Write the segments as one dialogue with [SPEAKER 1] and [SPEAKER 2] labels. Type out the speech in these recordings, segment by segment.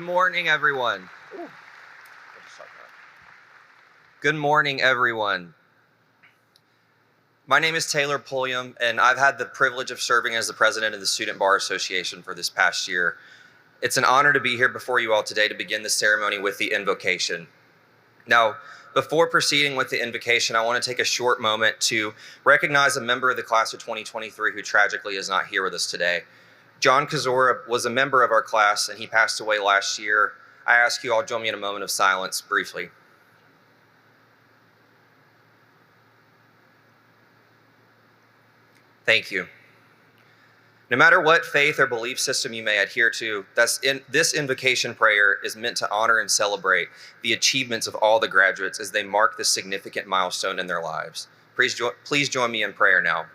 [SPEAKER 1] Good morning, everyone. Good morning, everyone. My name is Taylor Pulliam, and I've had the privilege of serving as the president of the Student Bar Association for this past year. It's an honor to be here before you all today to begin the ceremony with the invocation. Now, before proceeding with the invocation, I want to take a short moment to recognize a member of the class of 2023 who tragically is not here with us today. John Kazora was a member of our class, and he passed away last year. I ask you all to join me in a moment of silence briefly. Thank you. No matter what faith or belief system you may adhere to, this invocation prayer is meant to honor and celebrate the achievements of all the graduates as they mark this significant milestone in their lives. Please join me in prayer now.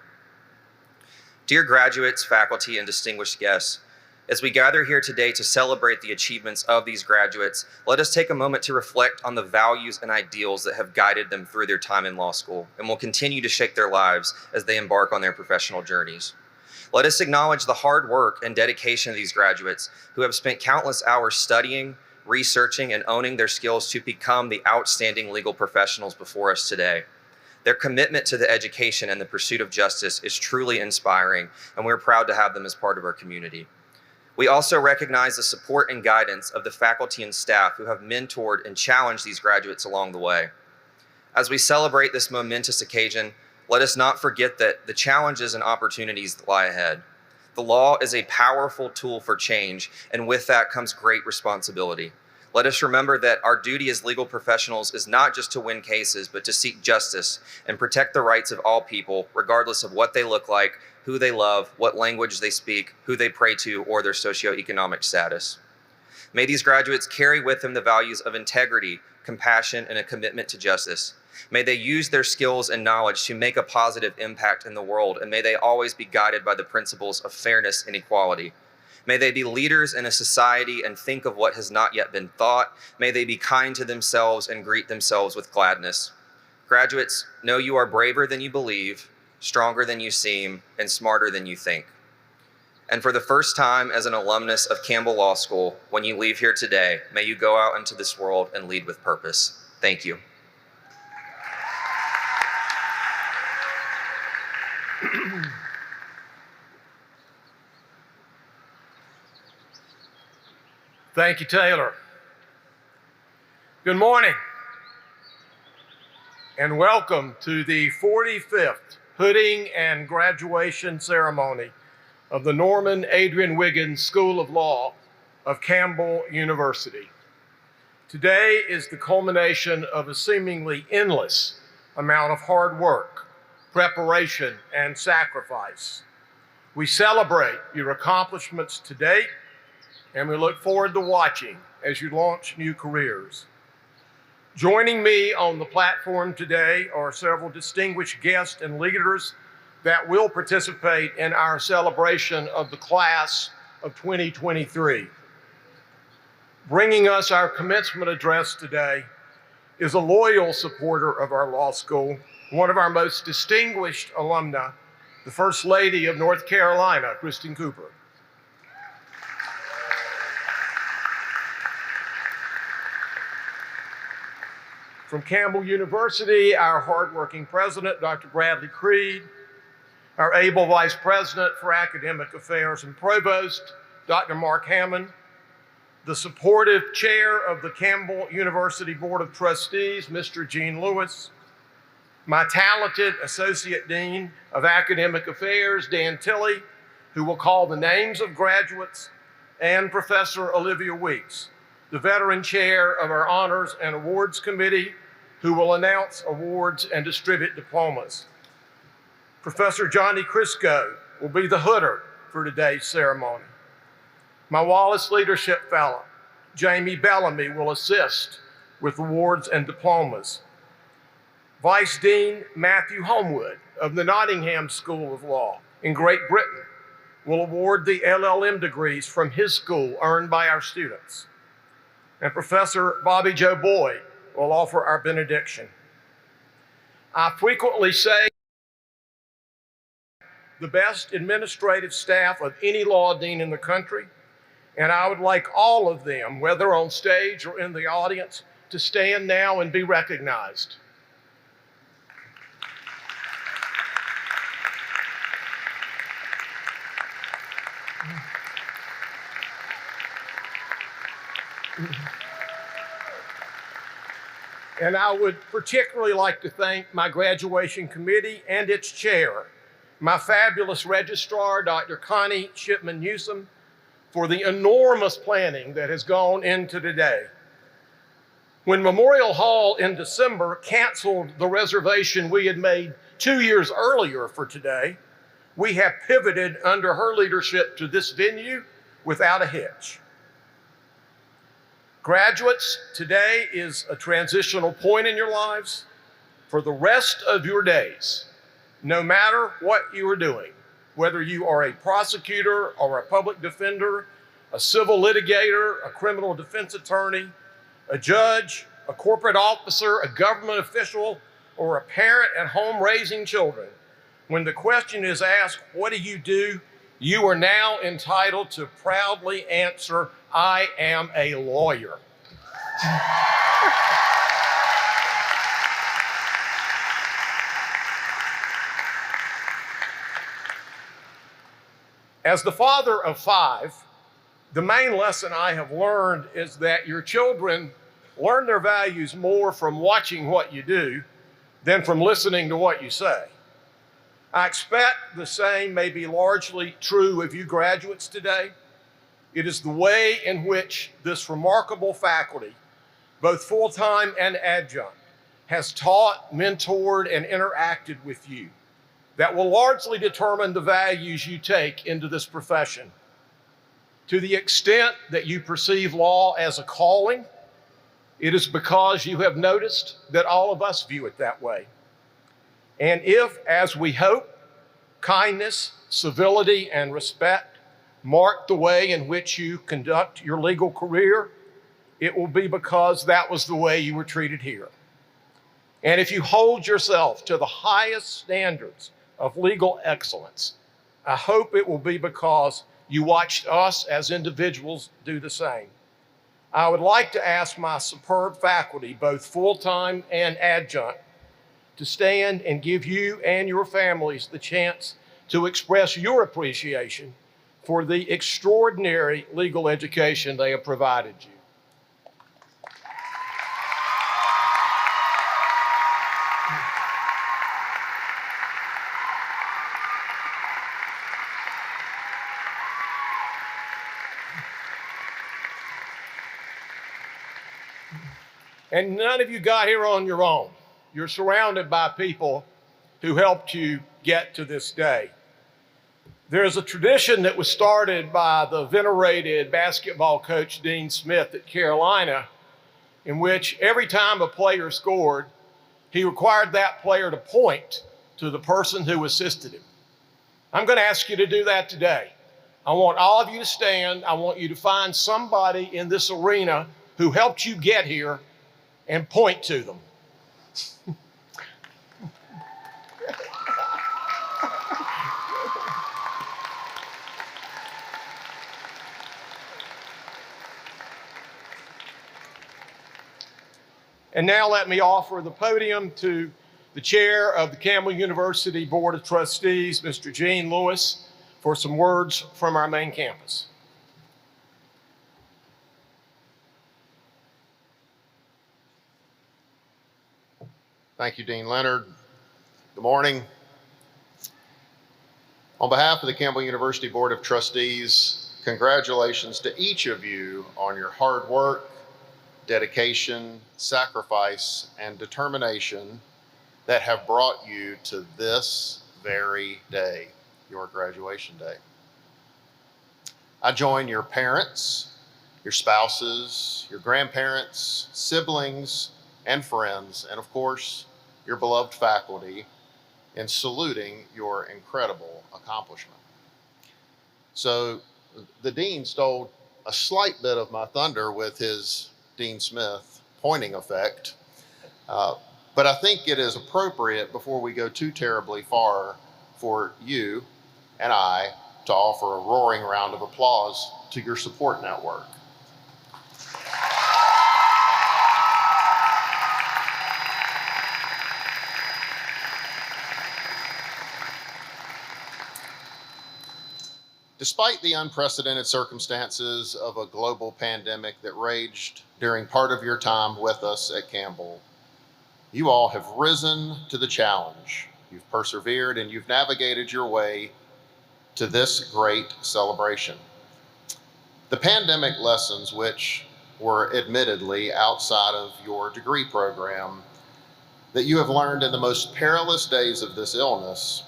[SPEAKER 1] Dear graduates, faculty, and distinguished guests, as we gather here today to celebrate the achievements of these graduates, let us take a moment to reflect on the values and ideals that have guided them through their time in law school and will continue to shape their lives as they embark on their professional journeys. Let us acknowledge the hard work and dedication of these graduates who have spent countless hours studying, researching, and owning their skills to become the outstanding legal professionals before us today. Their commitment to the education and the pursuit of justice is truly inspiring, and we're proud to have them as part of our community. We also recognize the support and guidance of the faculty and staff who have mentored and challenged these graduates along the way. As we celebrate this momentous occasion, let us not forget that the challenges and opportunities that lie ahead. The law is a powerful tool for change, and with that comes great responsibility. Let us remember that our duty as legal professionals is not just to win cases, but to seek justice and protect the rights of all people, regardless of what they look like, who they love, what language they speak, who they pray to, or their socioeconomic status. May these graduates carry with them the values of integrity, compassion, and a commitment to justice. May they use their skills and knowledge to make a positive impact in the world, and may they always be guided by the principles of fairness and equality. May they be leaders in a society and think of what has not yet been thought. May they be kind to themselves and greet themselves with gladness. Graduates, know you are braver than you believe, stronger than you seem, and smarter than you think. And for the first time as an alumnus of Campbell Law School, when you leave here today, may you go out into this world and lead with purpose. Thank you.
[SPEAKER 2] Thank you, Taylor. Good morning, and welcome to the 45th hooding and graduation ceremony of the Norman Adrian Wiggins School of Law of Campbell University. Today is the culmination of a seemingly endless amount of hard work, preparation, and sacrifice. We celebrate your accomplishments to date, and we look forward to watching as you launch new careers. Joining me on the platform today are several distinguished guests and leaders that will participate in our celebration of the class of 2023. Bringing us our commencement address today is a loyal supporter of our law school, one of our most distinguished alumni, the First Lady of North Carolina, Kristen Cooper. From Campbell University, our hardworking president, Dr. Bradley Creed, our able vice president for academic affairs and provost, Dr. Mark Hammond, the supportive chair of the Campbell University Board of Trustees, Mr. Gene Lewis, my talented associate dean of academic affairs, Dan Tilley, who will call the names of graduates, and Professor Olivia Weeks, the veteran chair of our Honors and Awards Committee, who will announce awards and distribute diplomas. Professor Johnny Crisco will be the hooder for today's ceremony. My Wallace Leadership Fellow, Jamie Bellamy, will assist with awards and diplomas. Vice Dean Matthew Homewood of the Nottingham School of Law in Great Britain will award the LLM degrees from his school earned by our students. And Professor Bobby Joe Boyd will offer our benediction. I frequently say the best administrative staff of any law dean in the country, And I would like all of them, whether on stage or in the audience, to stand now and be recognized. And I would particularly like to thank my graduation committee and its chair, my fabulous registrar, Dr. Connie Shipman-Newsom, for the enormous planning that has gone into today. When Memorial Hall in December canceled the reservation we had made 2 years earlier for today, we have pivoted under her leadership to this venue without a hitch. Graduates, today is a transitional point in your lives. For the rest of your days, no matter what you are doing, whether you are a prosecutor or a public defender, a civil litigator, a criminal defense attorney, a judge, a corporate officer, a government official, or a parent at home raising children, when the question is asked, what do? You are now entitled to proudly answer, I am a lawyer. As the father of 5, the main lesson I have learned is that your children learn their values more from watching what you do than from listening to what you say. I expect the same may be largely true of you graduates today. It is the way in which this remarkable faculty, both full-time and adjunct, has taught, mentored, and interacted with you that will largely determine the values you take into this profession. To the extent that you perceive law as a calling, it is because you have noticed that all of us view it that way. And if, as we hope, kindness, civility, and respect mark the way in which you conduct your legal career, it will be because that was the way you were treated here. And if you hold yourself to the highest standards of legal excellence, I hope it will be because you watched us as individuals do the same. I would like to ask my superb faculty, both full-time and adjunct, to stand and give you and your families the chance to express your appreciation for the extraordinary legal education they have provided you. And none of you got here on your own. You're surrounded by people who helped you get to this day. There's a tradition that was started by the venerated basketball coach Dean Smith at Carolina, in which every time a player scored, he required that player to point to the person who assisted him. I'm going to ask you to do that today. I want all of you to stand. I want you to find somebody in this arena who helped you get here and point to them. And now let me offer the podium to the chair of the Campbell University Board of Trustees, Mr. Gene Lewis, for some words from our main campus.
[SPEAKER 3] Thank you, Dean Leonard. Good morning. On behalf of the Campbell University Board of Trustees, congratulations to each of you on your hard work, dedication, sacrifice, and determination that have brought you to this very day, your graduation day. I join your parents, your spouses, your grandparents, siblings, and friends, and of course, your beloved faculty, in saluting your incredible accomplishment. So the dean stole a slight bit of my thunder with his Dean Smith pointing effect, but I think it is appropriate before we go too terribly far for you and I to offer a roaring round of applause to your support network. Despite the unprecedented circumstances of a global pandemic that raged during part of your time with us at Campbell, you all have risen to the challenge. You've persevered and you've navigated your way to this great celebration. The pandemic lessons, which were admittedly outside of your degree program, that you have learned in the most perilous days of this illness,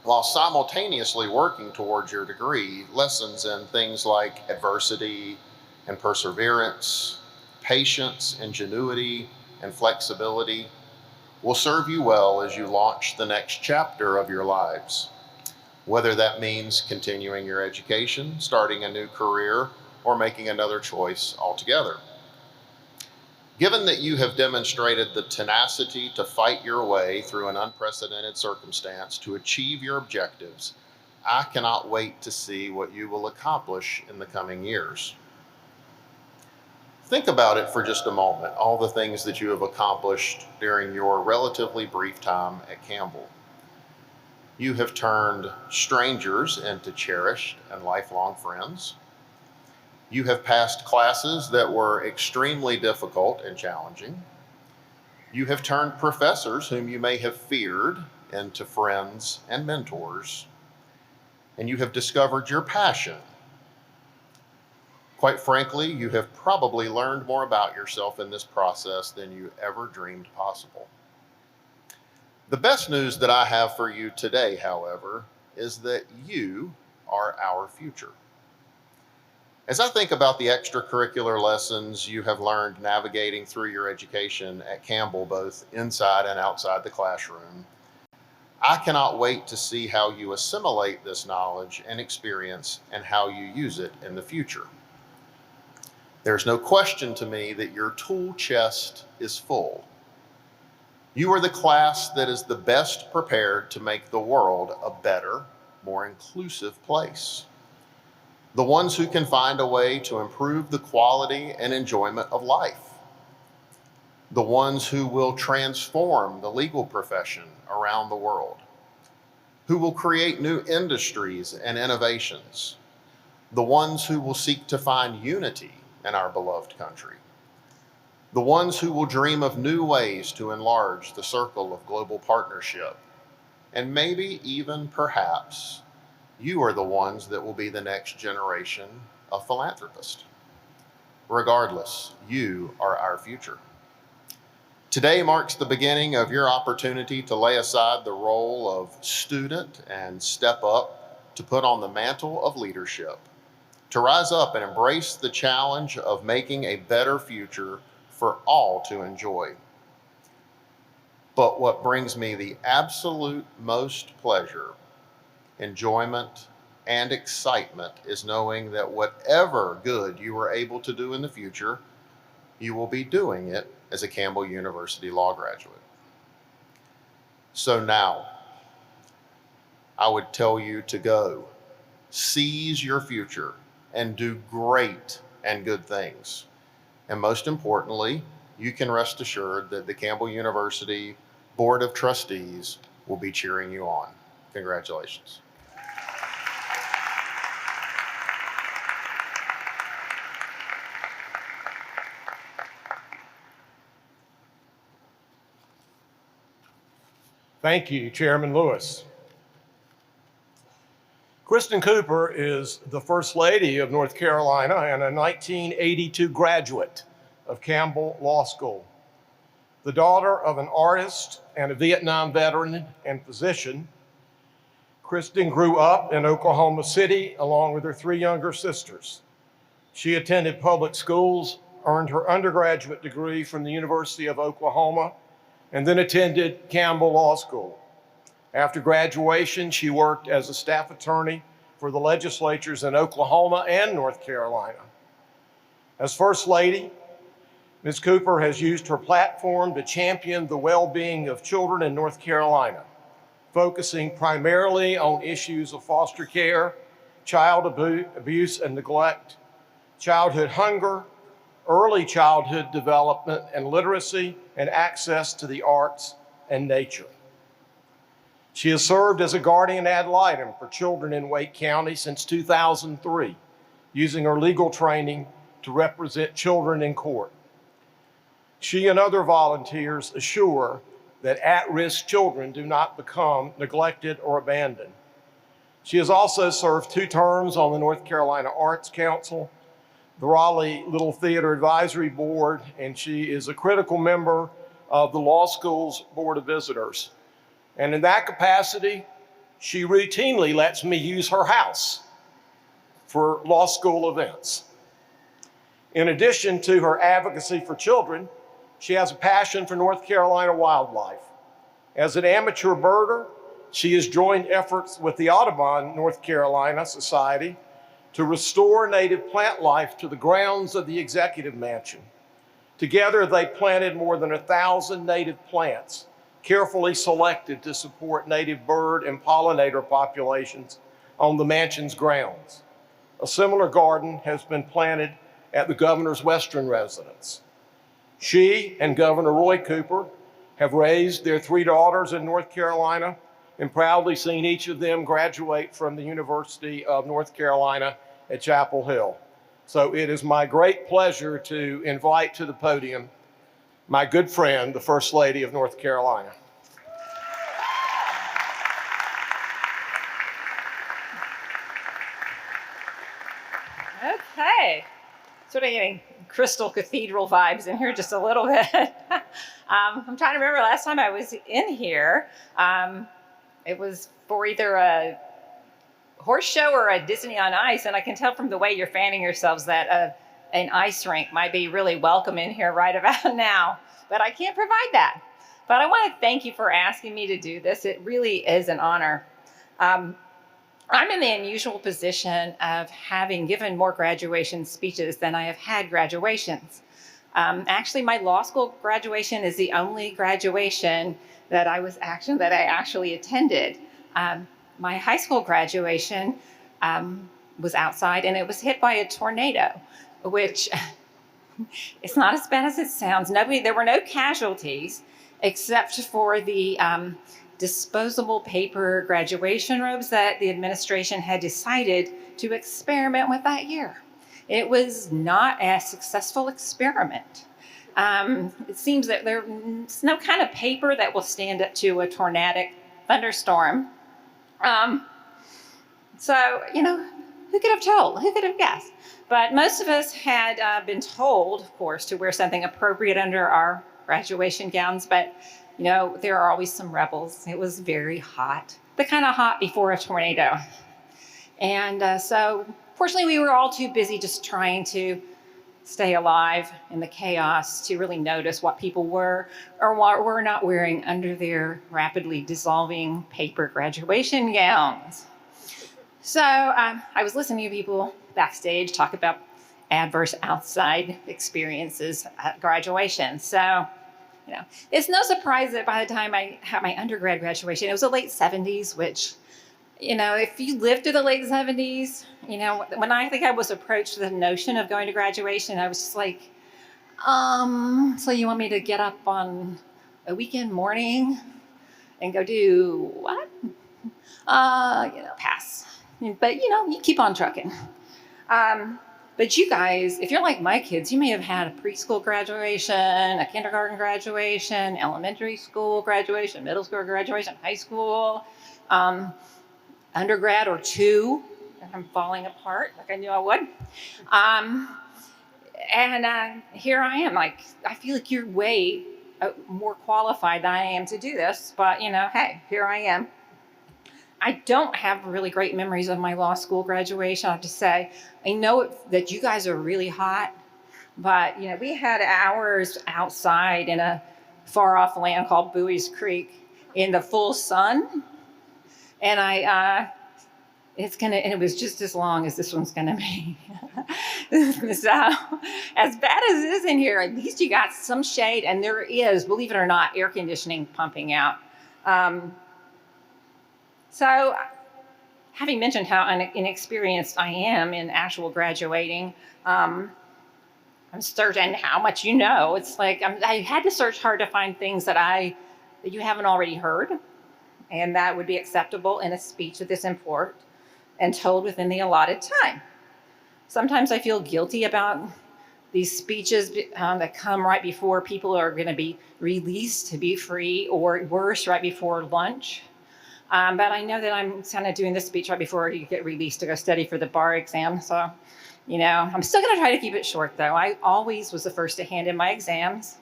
[SPEAKER 3] while simultaneously working towards your degree, lessons in things like adversity and perseverance, patience, ingenuity, and flexibility will serve you well as you launch the next chapter of your lives. Whether that means continuing your education, starting a new career, or making another choice altogether. Given that you have demonstrated the tenacity to fight your way through an unprecedented circumstance to achieve your objectives, I cannot wait to see what you will accomplish in the coming years. Think about it for just a moment, all the things that you have accomplished during your relatively brief time at Campbell. You have turned strangers into cherished and lifelong friends. You have passed classes that were extremely difficult and challenging. You have turned professors whom you may have feared into friends and mentors. And you have discovered your passion. Quite frankly, you have probably learned more about yourself in this process than you ever dreamed possible. The best news that I have for you today, however, is that you are our future. As I think about the extracurricular lessons you have learned navigating through your education at Campbell, both inside and outside the classroom, I cannot wait to see how you assimilate this knowledge and experience and how you use it in the future. There's no question to me that your tool chest is full. You are the class that is the best prepared to make the world a better, more inclusive place. The ones who can find a way to improve the quality and enjoyment of life. The ones who will transform the legal profession around the world. Who will create new industries and innovations. The ones who will seek to find unity in our beloved country. The ones who will dream of new ways to enlarge the circle of global partnership. And maybe even perhaps you are the ones that will be the next generation of philanthropists. Regardless, you are our future. Today marks the beginning of your opportunity to lay aside the role of student and step up to put on the mantle of leadership, to rise up and embrace the challenge of making a better future for all to enjoy. But what brings me the absolute most pleasure, enjoyment, and excitement is knowing that whatever good you are able to do in the future, you will be doing it as a Campbell University Law graduate. So now, I would tell you to go, seize your future, and do great and good things. And most importantly, you can rest assured that the Campbell University Board of Trustees will be cheering you on. Congratulations.
[SPEAKER 2] Thank you, Chairman Lewis. Kristen Cooper is the First Lady of North Carolina and a 1982 graduate of Campbell Law School. The daughter of an artist and a Vietnam veteran and physician, Kristen grew up in Oklahoma City along with her three younger sisters. She attended public schools, earned her undergraduate degree from the University of Oklahoma, and then attended Campbell Law School. After graduation, she worked as a staff attorney for the legislatures in Oklahoma and North Carolina. As First Lady, Ms. Cooper has used her platform to champion the well-being of children in North Carolina, focusing primarily on issues of foster care child abuse and neglect, childhood hunger, early childhood development and literacy, and access to the arts and nature. She has served as a guardian ad litem for children in Wake County since 2003, using her legal training to represent children in court. She and other volunteers assure that at-risk children do not become neglected or abandoned. She has also served 2 terms on the North Carolina Arts Council, the Raleigh Little Theater Advisory Board, and she is a critical member of the Law School's Board of Visitors. And in that capacity, she routinely lets me use her house for law school events. In addition to her advocacy for children, she has a passion for North Carolina wildlife. As an amateur birder, she has joined efforts with the Audubon North Carolina Society to restore native plant life to the grounds of the Executive Mansion. Together, they planted more than 1,000 native plants, carefully selected to support native bird and pollinator populations on the mansion's grounds. A similar garden has been planted at the governor's western residence. She and Governor Roy Cooper have raised their 3 daughters in North Carolina and proudly seen each of them graduate from the University of North Carolina at Chapel Hill. So it is my great pleasure to invite to the podium my good friend, the First Lady of North Carolina.
[SPEAKER 4] Okay, sort of getting Crystal Cathedral vibes in here just a little bit. I'm trying to remember last time I was in here. It was for either a horse show or a Disney on Ice, and I can tell from the way you're fanning yourselves that an ice rink might be really welcome in here right about now, but I can't provide that. But I want to thank you for asking me to do this. It really is an honor. I'm in the unusual position of having given more graduation speeches than I have had graduations. Actually, my law school graduation is the only graduation that I actually attended. My high school graduation was outside, and it was hit by a tornado, which it's not as bad as it sounds. There were no casualties except for the disposable paper graduation robes that the administration had decided to experiment with that year. It was not a successful experiment. It seems that there's no kind of paper that will stand up to a tornadic thunderstorm. So, who could have told? Who could have guessed? But most of us had been told, of course, to wear something appropriate under our graduation gowns, but there are always some rebels. It was very hot, the kind of hot before a tornado. And so, fortunately, we were all too busy just trying to stay alive in the chaos to really notice what people were or were not wearing under their rapidly dissolving paper graduation gowns. So I was listening to people backstage talk about adverse outside experiences at graduation. So, it's no surprise that by the time I had my undergrad graduation, it was the late 70s, which, if you lived through the late 70s, when I think I was approached with the notion of going to graduation, I was just like, so you want me to get up on a weekend morning and go do what? Pass. But, you keep on trucking. But you guys, if you're like my kids, you may have had a preschool graduation, a kindergarten graduation, elementary school graduation, middle school graduation, high school, undergrad or 2. I'm falling apart like I knew I would. And here I am. I feel like you're way more qualified than I am to do this. But, hey, here I am. I don't have really great memories of my law school graduation, I have to say. I know that you guys are really hot, but, we had hours outside in a far-off land called Bowie's Creek in the full sun. And it was just as long as this one's gonna be. So, as bad as it is in here, at least you got some shade, and there is, believe it or not, air conditioning pumping out. So having mentioned how inexperienced I am in actual graduating, I'm certain how much you know. It's like I had to search hard to find things that you haven't already heard, and that would be acceptable in a speech of this import and told within the allotted time. Sometimes I feel guilty about these speeches that come right before people are going to be released to be free, or worse, right before lunch. But I know that I'm kind of doing this speech right before you get released to go study for the bar exam. So, I'm still going to try to keep it short, though. I always was the first to hand in my exams,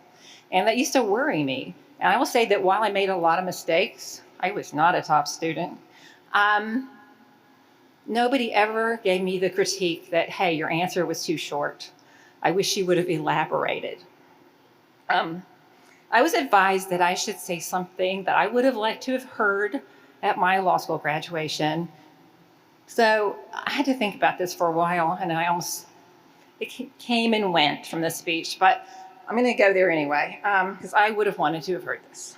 [SPEAKER 4] and that used to worry me. And I will say that while I made a lot of mistakes, I was not a top student. Nobody ever gave me the critique that, hey, your answer was too short. I wish you would have elaborated. I was advised that I should say something that I would have liked to have heard at my law school graduation. So I had to think about this for a while, and it came and went from the speech, but I'm going to go there anyway, because I would have wanted to have heard this.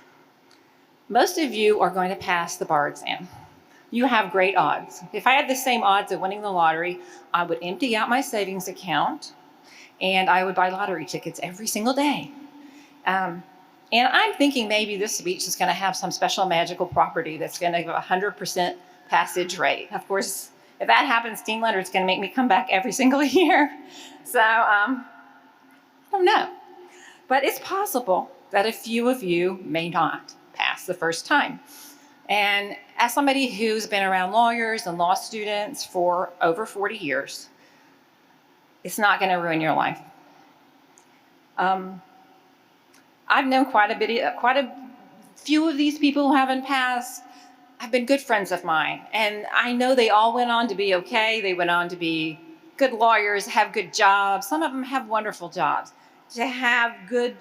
[SPEAKER 4] Most of you are going to pass the bar exam. You have great odds. If I had the same odds of winning the lottery, I would empty out my savings account and I would buy lottery tickets every single day. And I'm thinking maybe this speech is going to have some special magical property that's going to give a 100% passage rate. Of course, if that happens, Dean Leonard's going to make me come back every single year. So I don't know. But it's possible that a few of you may not pass the first time. And as somebody who's been around lawyers and law students for over 40 years, it's not going to ruin your life. I've known quite a few of these people who haven't passed. Have been good friends of mine, and I know they all went on to be okay. They went on to be good lawyers, have good jobs. Some of them have wonderful jobs. To have good,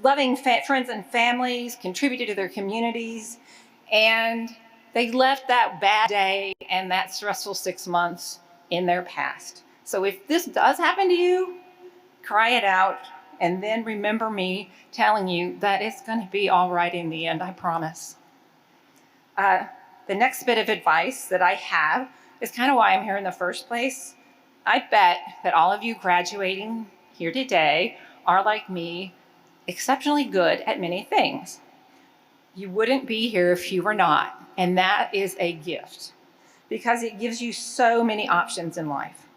[SPEAKER 4] loving friends and families, contributed to their communities, and they left that bad day and that stressful 6 months in their past. So if this does happen to you, cry it out, and then remember me telling you that it's going to be all right in the end, I promise. The next bit of advice that I have is kind of why I'm here in the first place. I bet that all of you graduating here today are, like me, exceptionally good at many things. You wouldn't be here if you were not, and that is a gift because it gives you so many options in life.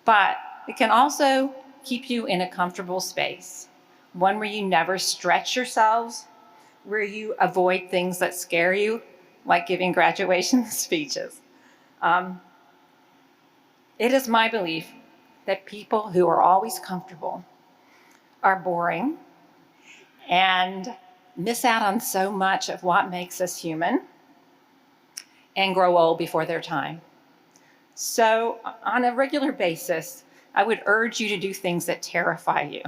[SPEAKER 4] But it can also keep you in a comfortable space, one where you never stretch yourselves, where you avoid things that scare you, like giving graduation speeches. It is my belief that people who are always comfortable are boring and miss out on so much of what makes us human and grow old before their time. So on a regular basis, I would urge you to do things that terrify you,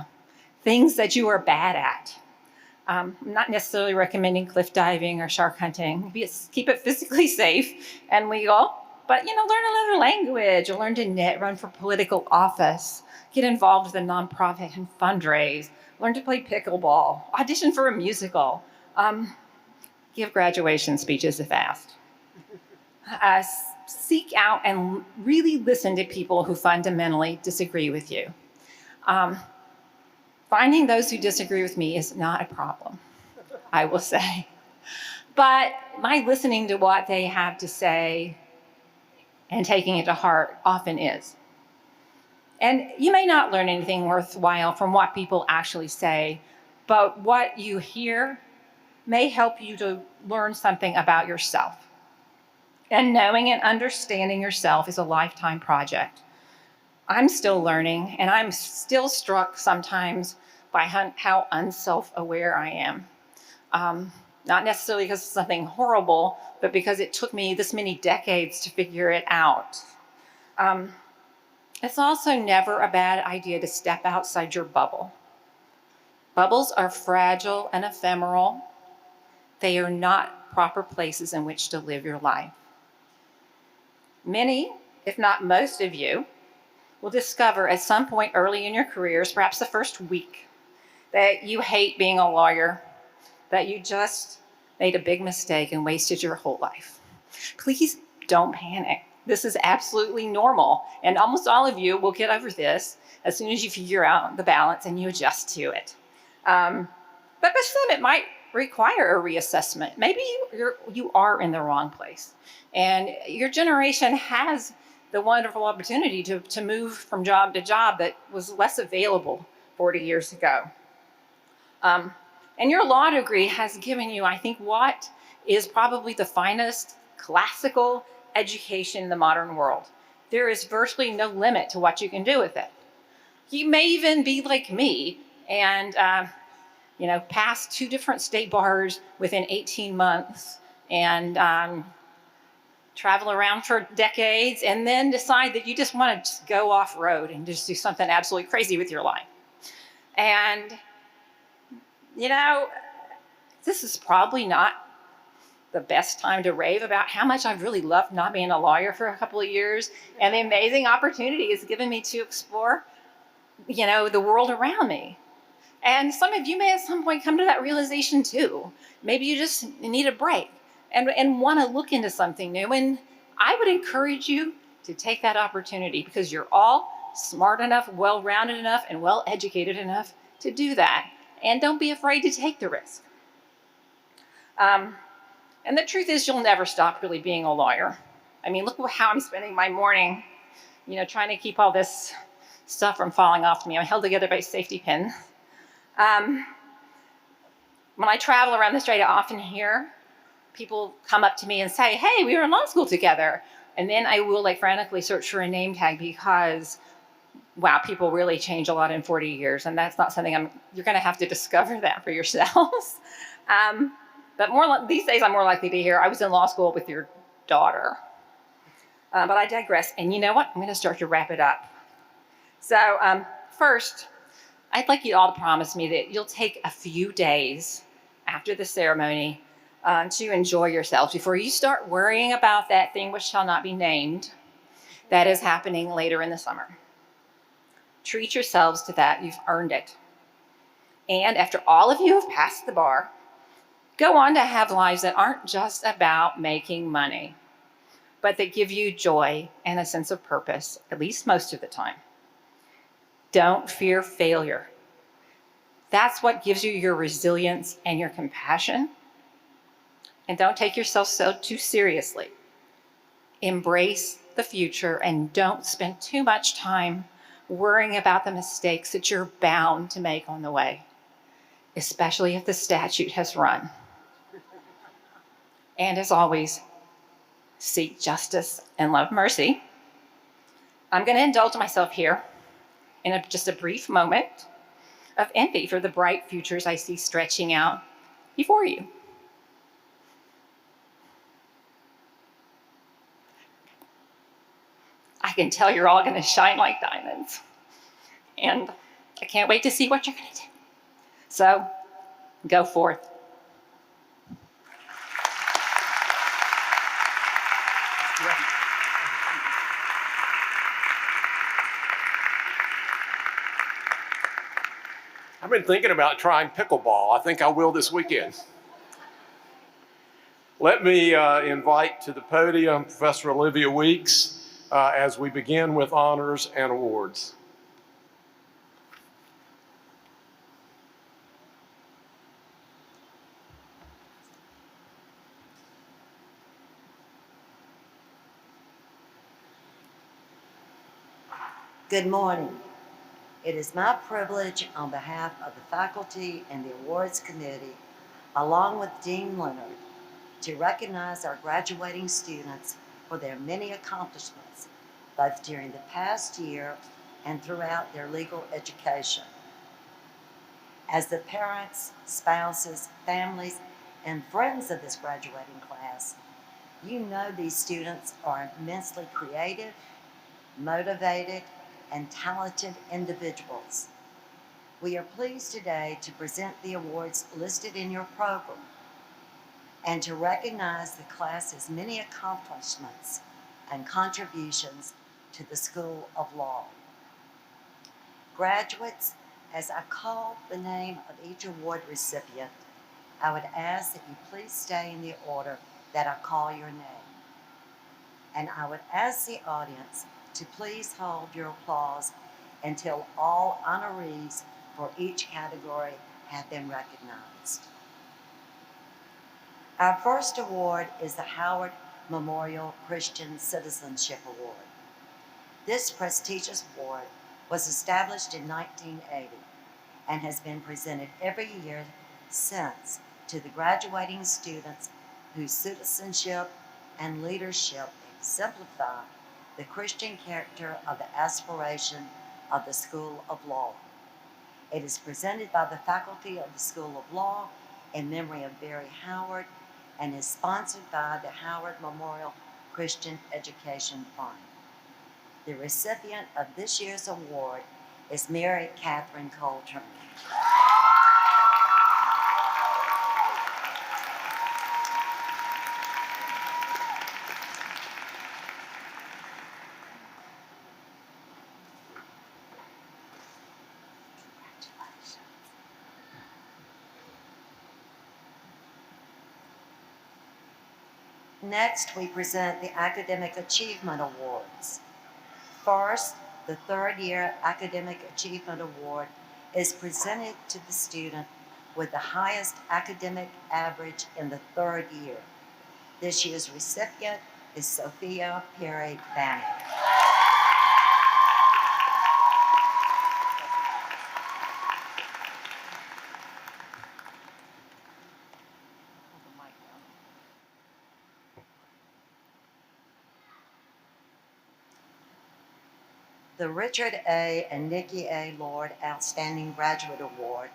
[SPEAKER 4] things that you are bad at. I'm not necessarily recommending cliff diving or shark hunting. Keep it physically safe and legal, but learn another language, or learn to knit, run for political office, get involved with a nonprofit and fundraise, learn to play pickleball, audition for a musical, give graduation speeches if asked. Seek out and really listen to people who fundamentally disagree with you. Finding those who disagree with me is not a problem, I will say. But my listening to what they have to say and taking it to heart often is. And you may not learn anything worthwhile from what people actually say, but what you hear may help you to learn something about yourself. And knowing and understanding yourself is a lifetime project. I'm still learning, and I'm still struck sometimes by how unself-aware I am. Not necessarily because it's something horrible, but because it took me this many decades to figure it out. It's also never a bad idea to step outside your bubble. Bubbles are fragile and ephemeral. They are not proper places in which to live your life. Many, if not most of you, will discover at some point early in your careers, perhaps the first week, that you hate being a lawyer, that you just made a big mistake and wasted your whole life. Please don't panic. This is absolutely normal. And almost all of you will get over this as soon as you figure out the balance and you adjust to it. But for some, it might require a reassessment. Maybe you are in the wrong place. And your generation has the wonderful opportunity to move from job to job that was less available 40 years ago. And your law degree has given you, I think, what is probably the finest classical education in the modern world. There is virtually no limit to what you can do with it. You may even be like me and pass 2 different state bars within 18 months and travel around for decades and then decide that you just want to just go off road and just do something absolutely crazy with your life. And this is probably not the best time to rave about how much I've really loved not being a lawyer for a couple of years and the amazing opportunity it's given me to explore, the world around me. And some of you may at some point come to that realization too. Maybe you just need a break and want to look into something new. And I would encourage you to take that opportunity because you're all smart enough, well-rounded enough, and well-educated enough to do that. And don't be afraid to take the risk. And the truth is you'll never stop really being a lawyer. I mean, look how I'm spending my morning, trying to keep all this stuff from falling off me. I'm held together by safety pins. When I travel around the state, I often hear people come up to me and say, hey, we were in law school together. And then I will frantically search for a name tag because, wow, people really change a lot in 40 years. And that's not something you're going to have to discover that for yourselves. But these days, I'm more likely to hear, I was in law school with your daughter. But I digress. And you know what? I'm going to start to wrap it up. So first, I'd like you all to promise me that you'll take a few days after the ceremony to enjoy yourselves before you start worrying about that thing which shall not be named that is happening later in the summer. Treat yourselves to that. You've earned it. And after all of you have passed the bar, go on to have lives that aren't just about making money, but that give you joy and a sense of purpose, at least most of the time. Don't fear failure. That's what gives you your resilience and your compassion. And don't take yourself too seriously. Embrace the future and don't spend too much time worrying about the mistakes that you're bound to make on the way, especially if the statute has run. And as always, seek justice and love mercy. I'm going to indulge myself here in just a brief moment of envy for the bright futures I see stretching out before you. I can tell you're all going to shine like diamonds. And I can't wait to see what you're going to do. So, go forth.
[SPEAKER 2] I've been thinking about trying pickleball. I think I will this weekend. Let me invite to the podium Professor Olivia Weeks as we begin with honors and awards.
[SPEAKER 5] Good morning. It is my privilege on behalf of the faculty and the awards committee, along with Dean Leonard, to recognize our graduating students for their many accomplishments, both during the past year and throughout their legal education. As the parents, spouses, families, and friends of this graduating class, you know these students are immensely creative, motivated, and talented individuals. We are pleased today to present the awards listed in your program and to recognize the class's many accomplishments and contributions to the School of Law. Graduates, as I call the name of each award recipient, I would ask that you please stay in the order that I call your name. and I would ask the audience to please hold your applause until all honorees for each category have been recognized. Our first award is the Howard Memorial Christian Citizenship Award. This prestigious award was established in 1980 and has been presented every year since to the graduating students whose citizenship and leadership exemplify the Christian character of the aspiration of the School of Law. It is presented by the faculty of the School of Law in memory of Barry Howard and is sponsored by the Howard Memorial Christian Education Fund. The recipient of this year's award is Mary Catherine Coltrane. Next, we present the Academic Achievement Awards. First, the third year Academic Achievement Award is presented to the student with the highest academic average in the third year. This year's recipient is Sophia Perry Banner. The Richard A. and Nikki A. Lord Outstanding Graduate Award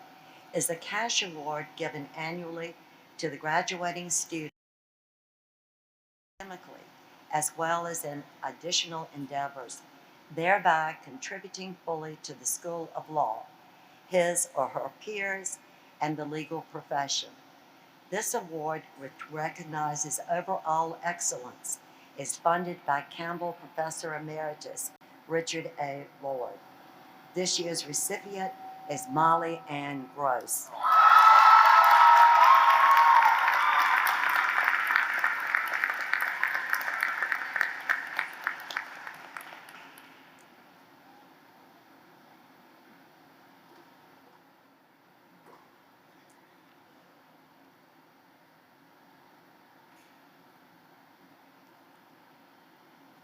[SPEAKER 5] is a cash award given annually to the graduating student academically, as well as in additional endeavors, thereby contributing fully to the School of Law, his or her peers, and the legal profession. This award, which recognizes overall excellence, is funded by Campbell Professor Emeritus Richard A. Lord. This year's recipient is Molly Ann Gross.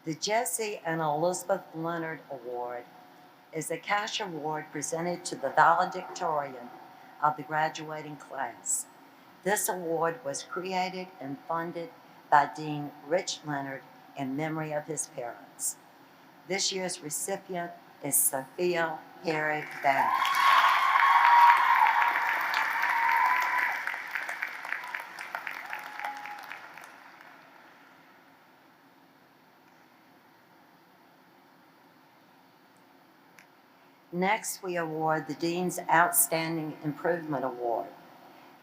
[SPEAKER 5] The Jesse and Elizabeth Leonard Award is a cash award presented to the valedictorian of the graduating class. This award was created and funded by Dean Rich Leonard in memory of his parents. This year's recipient is Sophia Perry Banner. Next, we award the Dean's Outstanding Improvement Award.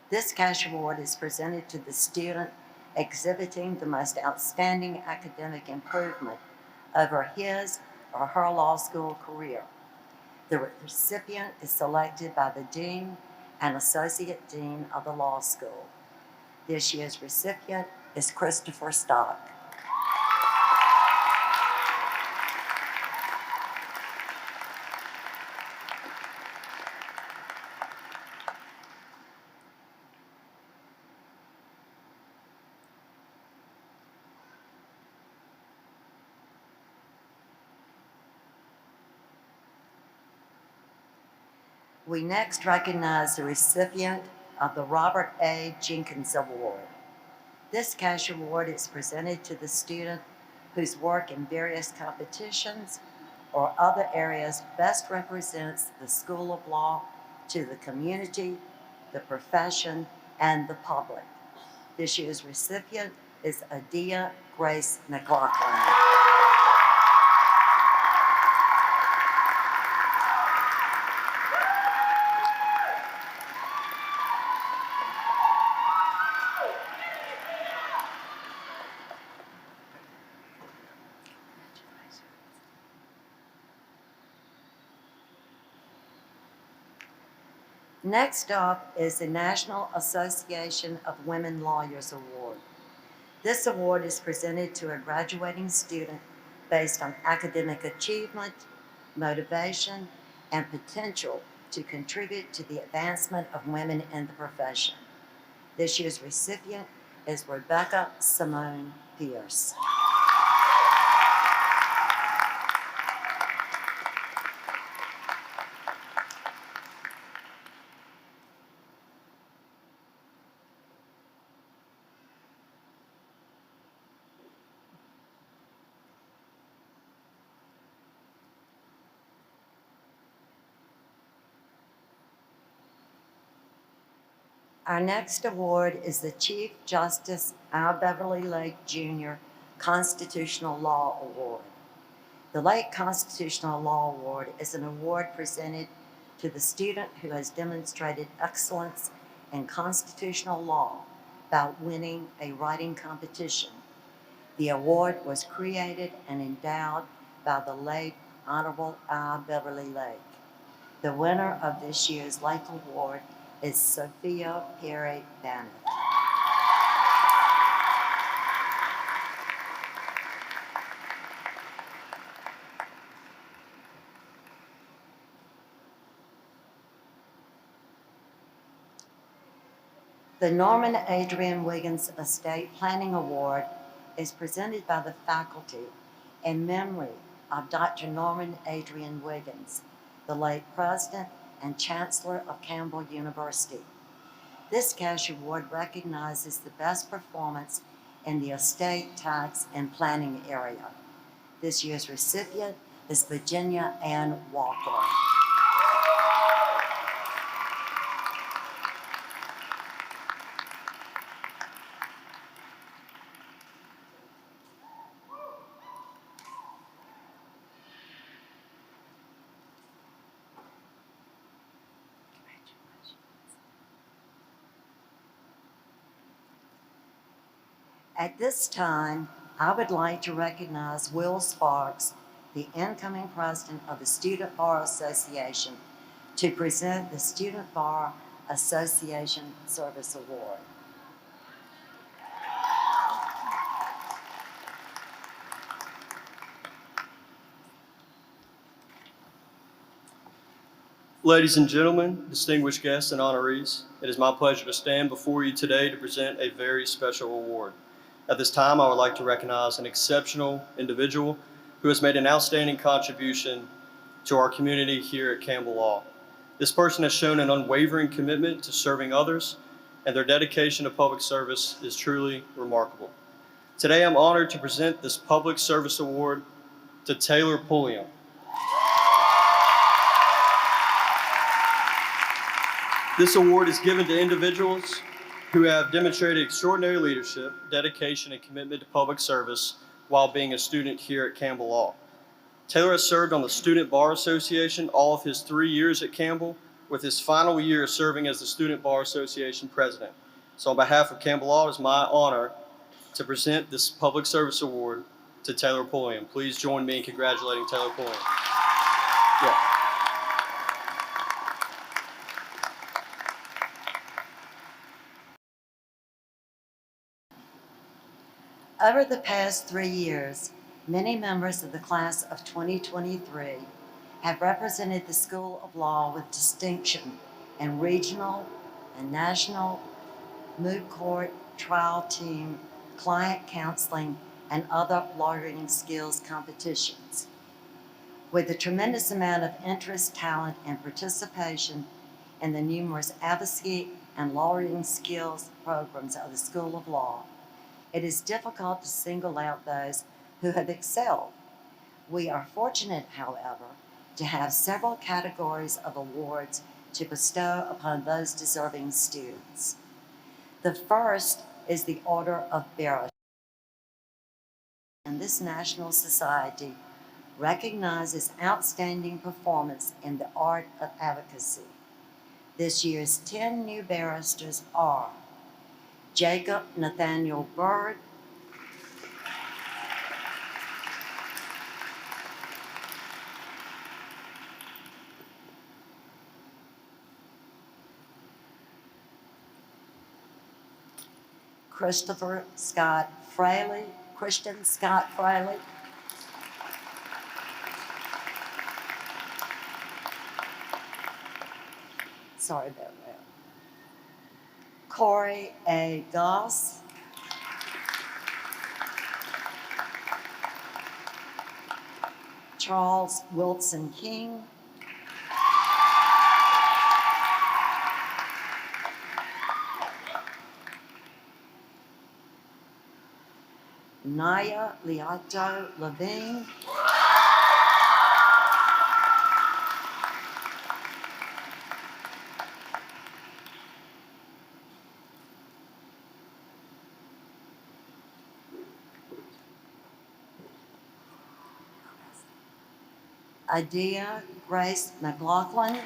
[SPEAKER 5] This cash award is presented to the student exhibiting the most outstanding academic improvement over his or her law school career. The recipient is selected by the Dean and Associate Dean of the law school. This year's recipient is Christopher Stock. We next recognize the recipient of the Robert A. Jenkins Award. This cash award is presented to the student whose work in various competitions or other areas best represents the School of Law to the community, the profession, and the public. This year's recipient is Adia Grace McLaughlin. Next up is the National Association of Women Lawyers Award. This award is presented to a graduating student based on academic achievement, motivation, and potential to contribute to the advancement of women in the profession. This year's recipient is Rebecca Simone Pierce. Our next award is the Chief Justice Al Beverly Lake Jr. Constitutional Law Award. The Lake Constitutional Law Award is an award presented to the student who has demonstrated excellence in constitutional law by winning a writing competition. The award was created and endowed by the late Honorable Al Beverly Lake. The winner of this year's Lake Award is Sophia Perry Bannett. The Norman Adrian Wiggins Estate Planning Award is presented by the faculty in memory of Dr. Norman Adrian Wiggins, the late president and chancellor of Campbell University. This cash award recognizes the best performance in the estate, tax, and planning area. This year's recipient is Virginia Ann Walker. At this time, I would like to recognize Will Sparks, the incoming president of the Student Bar Association, to present the Student Bar Association Service Award.
[SPEAKER 6] Ladies and gentlemen, distinguished guests and honorees, it is my pleasure to stand before you today to present a very special award. At this time, I would like to recognize an exceptional individual who has made an outstanding contribution to our community here at Campbell Law. This person has shown an unwavering commitment to serving others, and their dedication to public service is truly remarkable. Today, I'm honored to present this Public Service Award to Taylor Pulliam. This award is given to individuals who have demonstrated extraordinary leadership, dedication, and commitment to public service while being a student here at Campbell Law. Taylor has served on the Student Bar Association all of his 3 years at Campbell, with his final year serving as the Student Bar Association president. So on behalf of Campbell Law, it is my honor to present this Public Service Award to Taylor Pulliam. Please join me in congratulating Taylor Pulliam. Yeah.
[SPEAKER 5] Over the past 3 years, many members of the class of 2023 have represented the School of Law with distinction in regional and national, moot court, trial team, client counseling, and other lawyering skills competitions. With a tremendous amount of interest, talent, and participation in the numerous advocacy and lawyering skills programs of the School of Law, it is difficult to single out those who have excelled. We are fortunate, however, to have several categories of awards to bestow upon those deserving students. The first is the Order of Barristers. And this national society recognizes outstanding performance in the art of advocacy. This year's 10 new barristers are Jacob Nathaniel Bird, Christopher Scott Fraley, Christian Scott Fraley. Sorry about that. Corey A. Goss. Charles Wilson King. Naya Liato Levine. Adia Grace McLaughlin.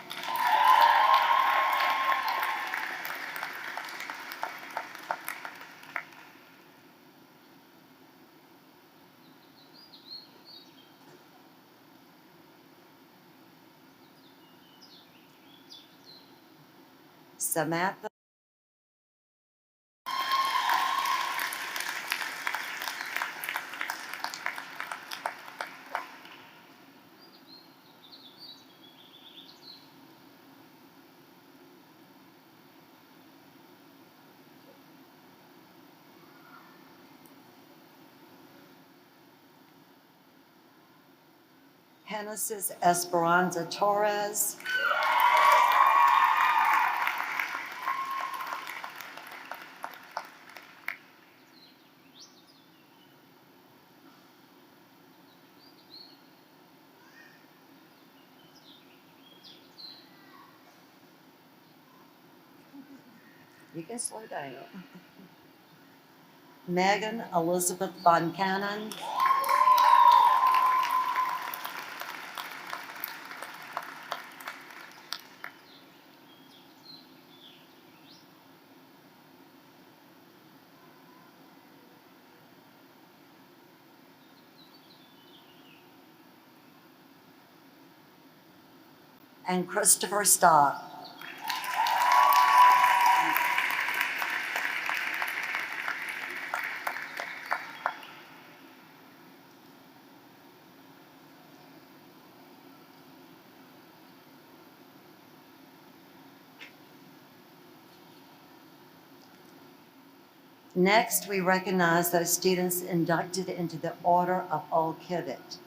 [SPEAKER 5] Samantha Genesis Esperanza Torres. You can slow down. Megan Elizabeth Von Cannon. And Christopher Stott. Next, we recognize those students inducted into the Order of Old Kivett.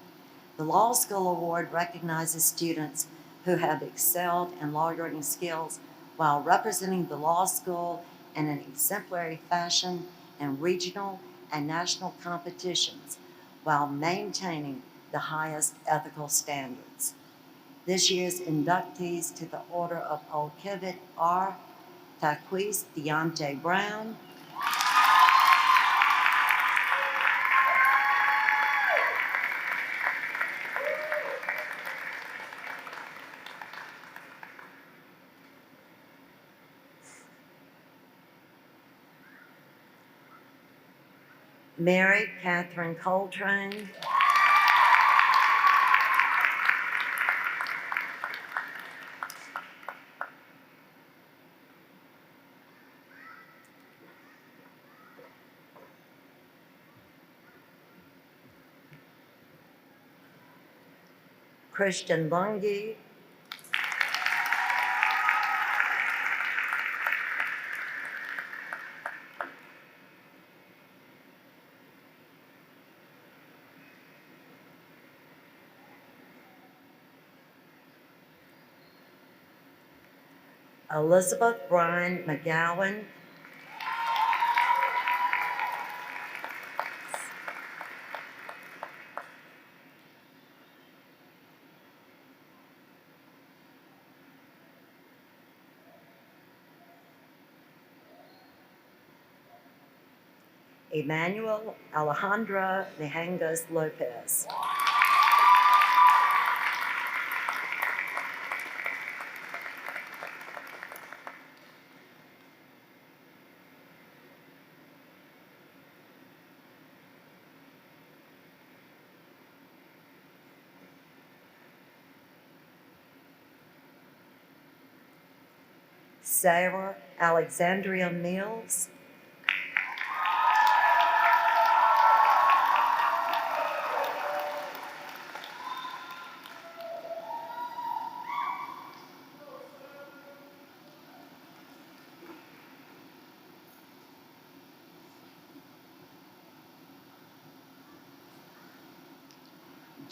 [SPEAKER 5] The Law School Award recognizes students who have excelled in lawyering skills while representing the law school in an exemplary fashion in regional and national competitions while maintaining the highest ethical standards. This year's inductees to the Order of Old Kivett are Taquise Deontay Brown, Mary Catherine Coltrane, Christian Lungi, Elizabeth Bryan McGowan, Emmanuel Alejandra Mejengas Lopez. Sarah Alexandria Mills,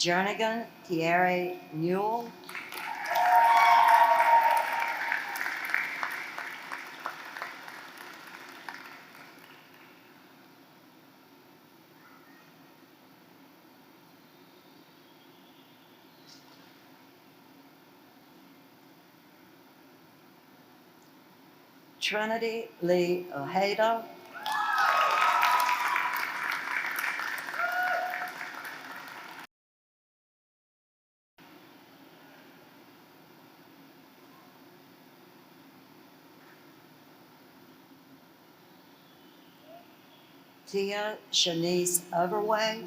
[SPEAKER 5] Jernigan Thierry Newell. Trinity Lee Ojeda. Tia Shanice Overway.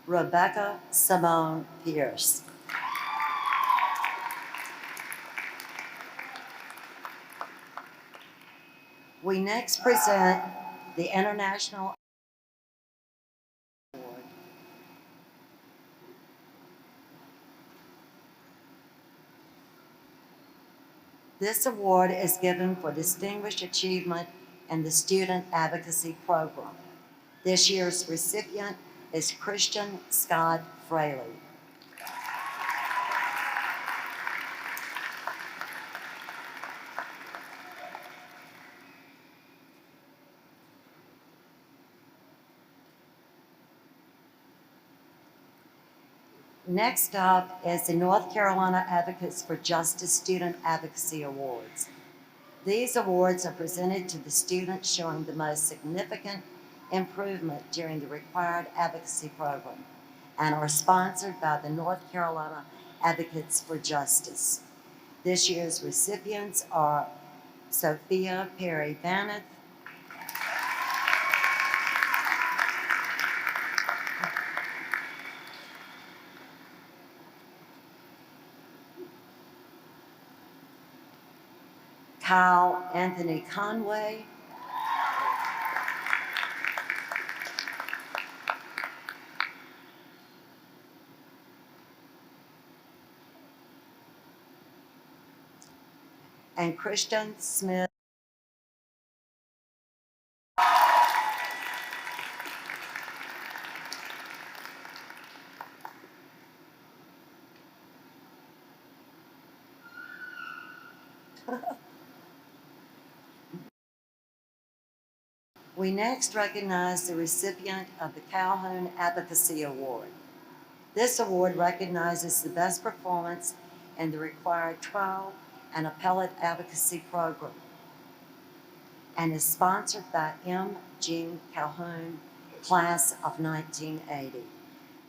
[SPEAKER 5] Rebecca Simone Pierce. We next present the International Award. This award is given for distinguished achievement in the Student Advocacy Program. This year's recipient is Christian Scott Fraley. Next up is the North Carolina Advocates for Justice Student Advocacy Awards. These awards are presented to the students showing the most significant improvement during the required advocacy program and are sponsored by the North Carolina Advocates for Justice. This year's recipients are Sophia Perry Vaneth, Kyle Anthony Conway, and Christian Smith. We next recognize the recipient of the Calhoun Advocacy Award. This award recognizes the best performance in the required trial and appellate advocacy program and is sponsored by M. Jean Calhoun, class of 1980.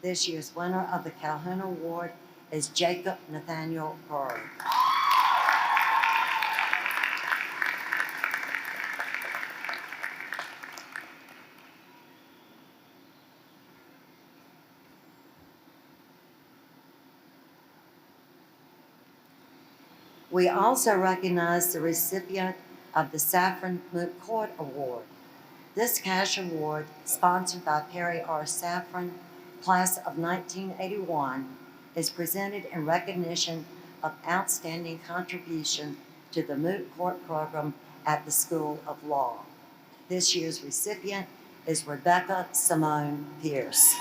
[SPEAKER 5] This year's winner of the Calhoun Award is Jacob Nathaniel Berg. We also recognize the recipient of the Saffron Moot Court Award. This cash award, sponsored by Perry R. Saffron, class of 1981, is presented in recognition of outstanding contribution to the Moot Court program at the School of Law. This year's recipient is Rebecca Simone Pierce.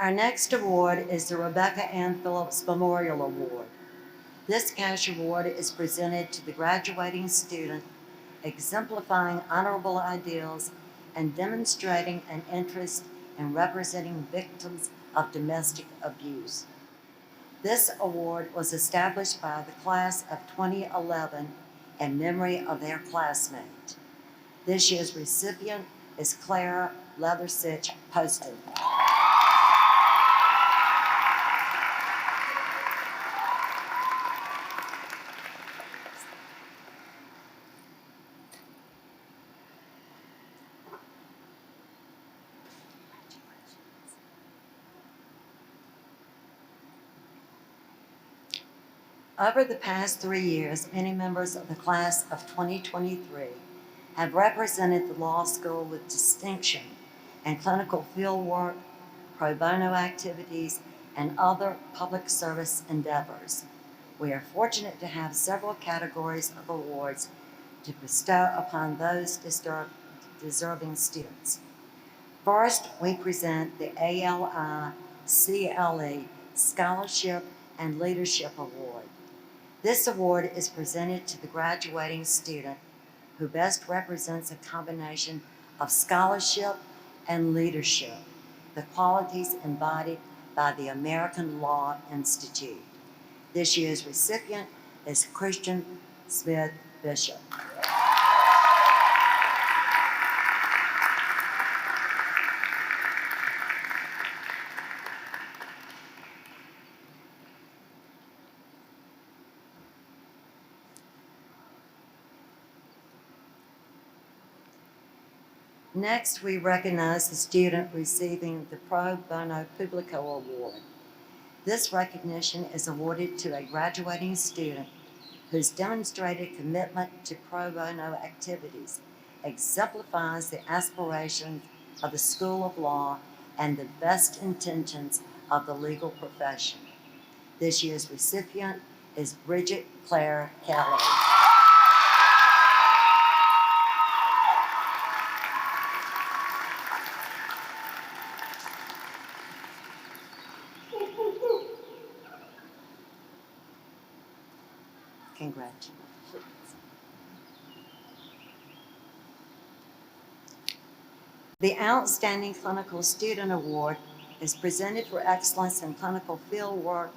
[SPEAKER 5] Our next award is the Rebecca Ann Phillips Memorial Award. This cash award is presented to the graduating student exemplifying honorable ideals and demonstrating an interest in representing victims of domestic abuse. This award was established by the class of 2011 in memory of their classmate. This year's recipient is Clara Leathersich Poston. Over the past 3 years, many members of the class of 2023 have represented the law school with distinction in clinical fieldwork, pro bono activities, and other public service endeavors. We are fortunate to have several categories of awards to bestow upon those deserving students. First, we present the ALI CLE Scholarship and Leadership Award. This award is presented to the graduating student who best represents a combination of scholarship and leadership, the qualities embodied by the American Law Institute. This year's recipient is Christian Smith Bishop. Next, we recognize the student receiving the Pro Bono Publico Award. This recognition is awarded to a graduating student whose demonstrated commitment to pro bono activities exemplifies the aspirations of the School of Law and the best intentions of the legal profession. This year's recipient is Bridget Claire Kelly. Congratulations. The Outstanding Clinical Student Award is presented for excellence in clinical field work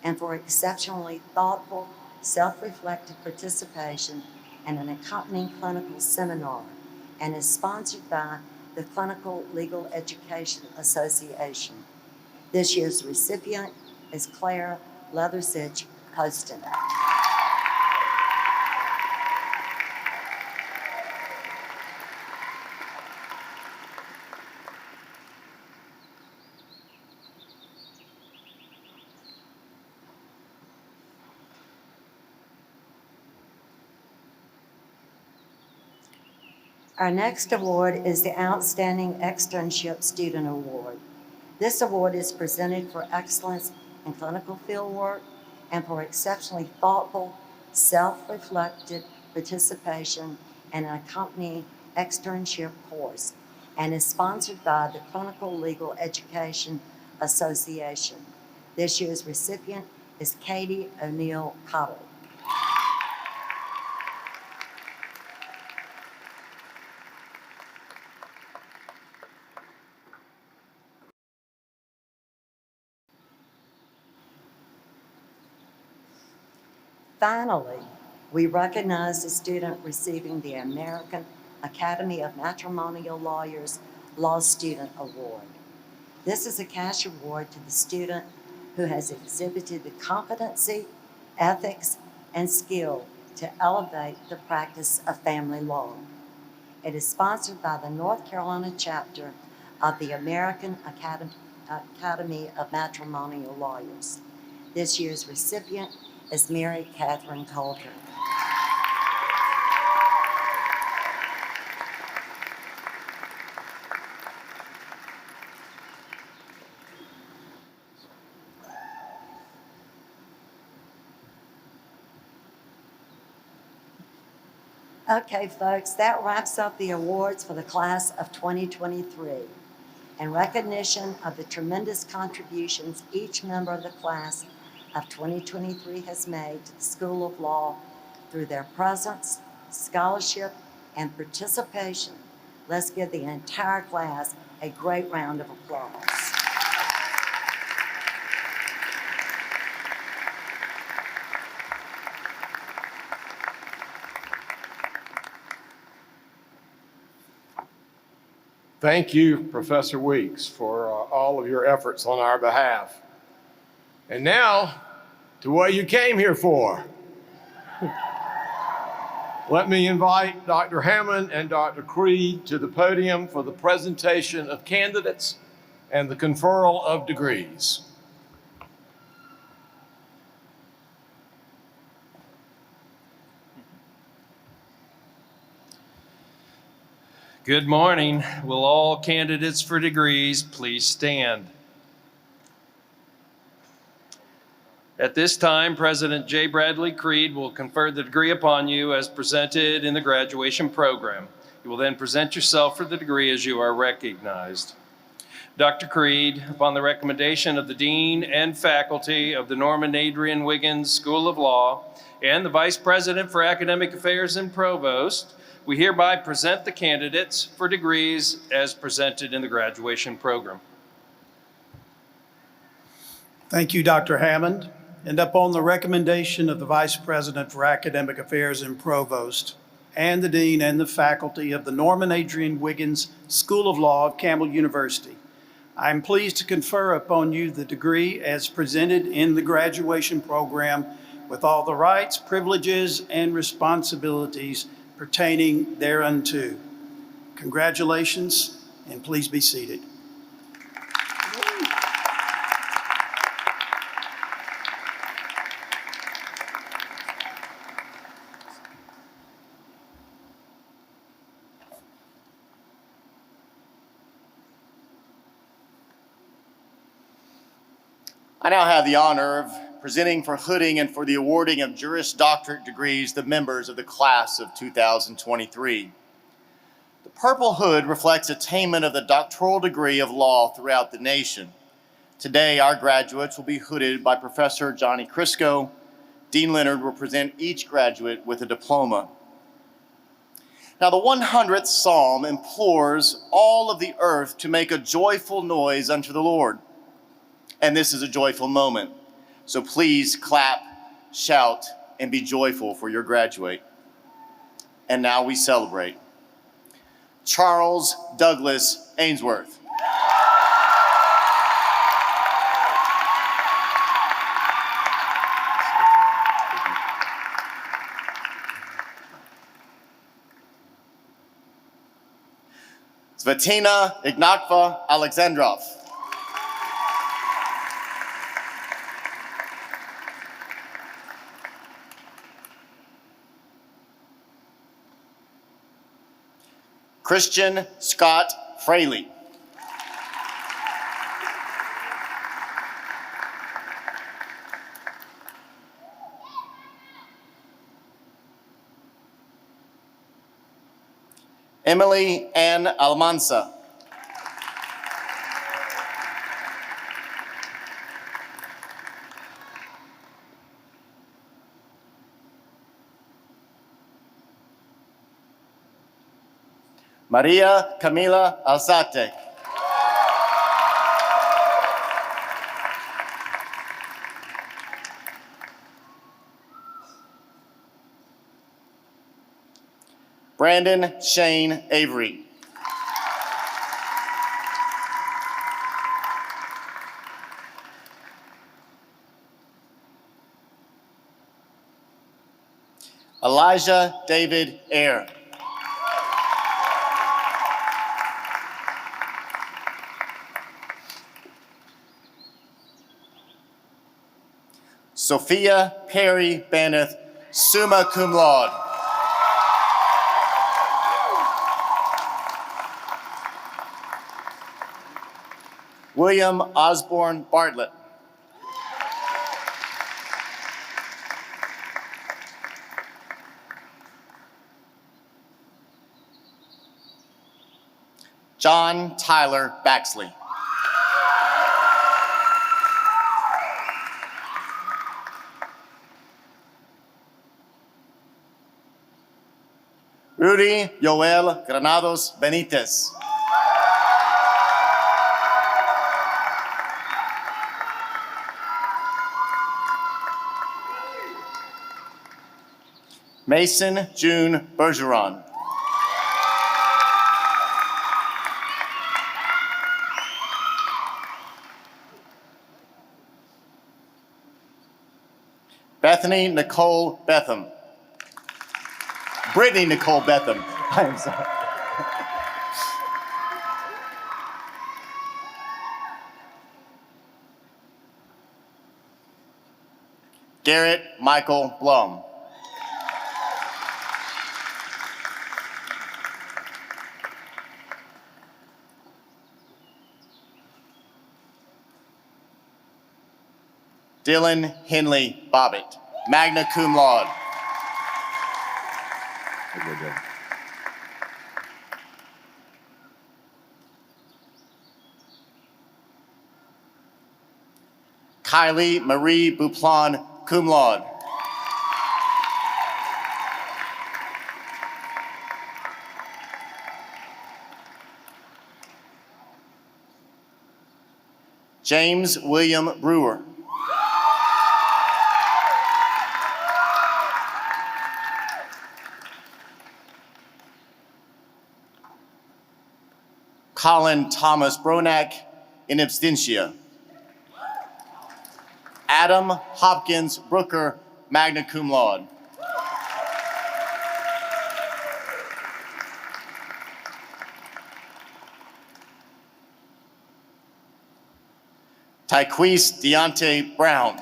[SPEAKER 5] and for exceptionally thoughtful, self-reflective participation in an accompanying clinical seminar, and is sponsored by the Clinical Legal Education Association. This year's recipient is Claire Leathersich Poston. Our next award is the Outstanding Externship Student Award. This award is presented for excellence in clinical fieldwork and for exceptionally thoughtful, self-reflective participation in an accompanying externship course, and is sponsored by the Clinical Legal Education Association. This year's recipient is Katie O'Neill Cottle. Finally, we recognize the student receiving the American Academy of Matrimonial Lawyers Law Student Award. This is a cash award to the student who has exhibited the competency, ethics, and skill to elevate the practice of family law. It is sponsored by the North Carolina chapter of the American Academy of Matrimonial Lawyers. This year's recipient is Mary Catherine Coulter. Okay, folks, that wraps up the awards for the class of 2023. In recognition of the tremendous contributions each member of the class of 2023 has made to the School of Law through their presence, scholarship, and participation, let's give the entire class a great round of applause.
[SPEAKER 2] Thank you, Professor Weeks, for all of your efforts on our behalf. And now, to what you came here for. Let me invite Dr. Hammond and Dr. Creed to the podium for the presentation of candidates and the conferral of degrees.
[SPEAKER 7] Good morning. Will all candidates for degrees please stand? At this time, President J. Bradley Creed will confer the degree upon you as presented in the graduation program. You will then present yourself for the degree as you are recognized. Dr. Creed, upon the recommendation of the Dean and faculty of the Norman Adrian Wiggins School of Law and the Vice President for Academic Affairs and Provost, we hereby present the candidates for degrees as presented in the graduation program.
[SPEAKER 8] Thank you, Dr. Hammond. And upon the recommendation of the Vice President for Academic Affairs and Provost and the Dean and the faculty of the Norman Adrian Wiggins School of Law of Campbell University, I am pleased to confer upon you the degree as presented in the graduation program with all the rights, privileges, and responsibilities pertaining thereunto. Congratulations, and please be seated.
[SPEAKER 9] I now have the honor of presenting for hooding and for the awarding of Juris Doctorate degrees the members of the class of 2023. The purple hood reflects attainment of the doctoral degree of law throughout the nation. Today, our graduates will be hooded by Professor Johnny Crisco. Dean Leonard will present each graduate with a diploma. Now, the 100th Psalm implores all of the earth to make a joyful noise unto the Lord. And this is a joyful moment. So please clap, shout, and be joyful for your graduate. And now we celebrate. Charles Douglas Ainsworth. Svetlana Ignatova Alexandrov. Christian Scott Fraley. Emily Ann Almanza. Maria Camila Alzate. Brandon Shane Avery. Elijah David Eyre. Sophia Perry Banneth, summa cum laude. William Osborne Bartlett. John Tyler Baxley. Rudy Joel Granados Benitez. Mason June Bergeron. Bethany Nicole Betham. Brittany Nicole Betham. I'm sorry. Garrett Michael Blum. Dylan Henley Bobbitt, magna cum laude. Kylie Marie Buplon, cum laude. James William Brewer. Colin Thomas Bronack, in absentia. Adam Hopkins Brooker, magna cum laude. Tyquise Deontay Brown.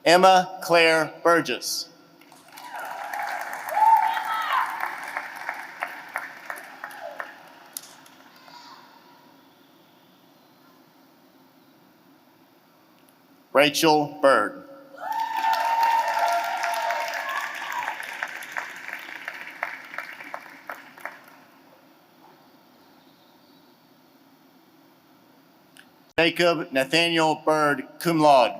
[SPEAKER 9] Emma Claire Burgess. Rachel Bird. Jacob Nathaniel Bird, cum laude.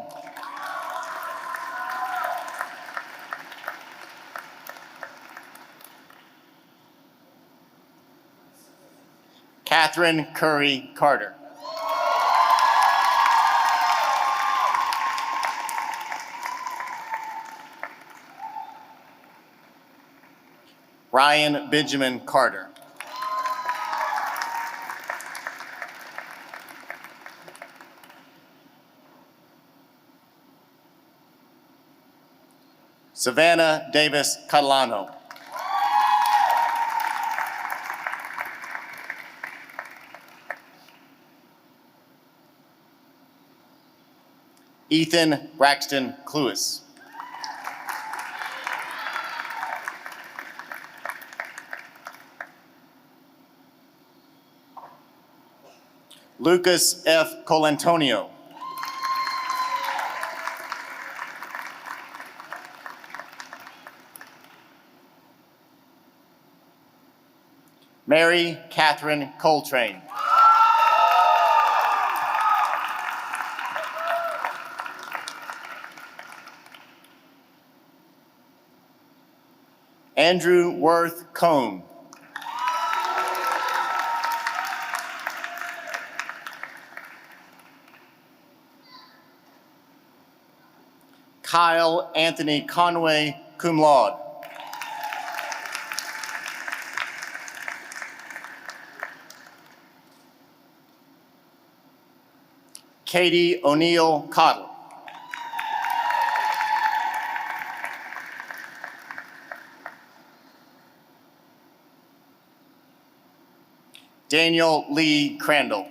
[SPEAKER 9] Catherine Curry Carter. Ryan Benjamin Carter. Savannah Davis Catalano. Ethan Braxton Cluis. Lucas F. Colantonio. Mary Catherine Coltrane. Andrew Worth Cohn. Kyle Anthony Conway, cum laude. Katie O'Neill Cottle. Daniel Lee Crandall.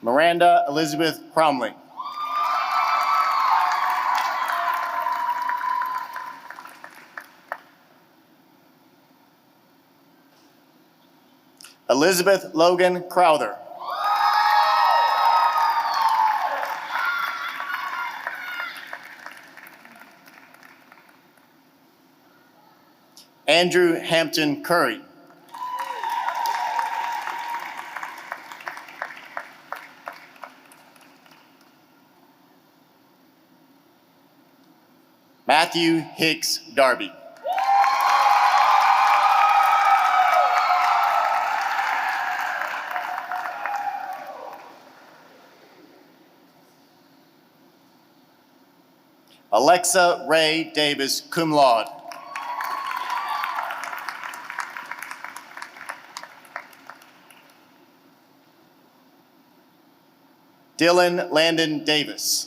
[SPEAKER 9] Miranda Elizabeth Cromley. Elizabeth Logan Crowther. Andrew Hampton Curry. Matthew Hicks Darby. Alexa Ray Davis, cum laude. Dylan Landon Davis.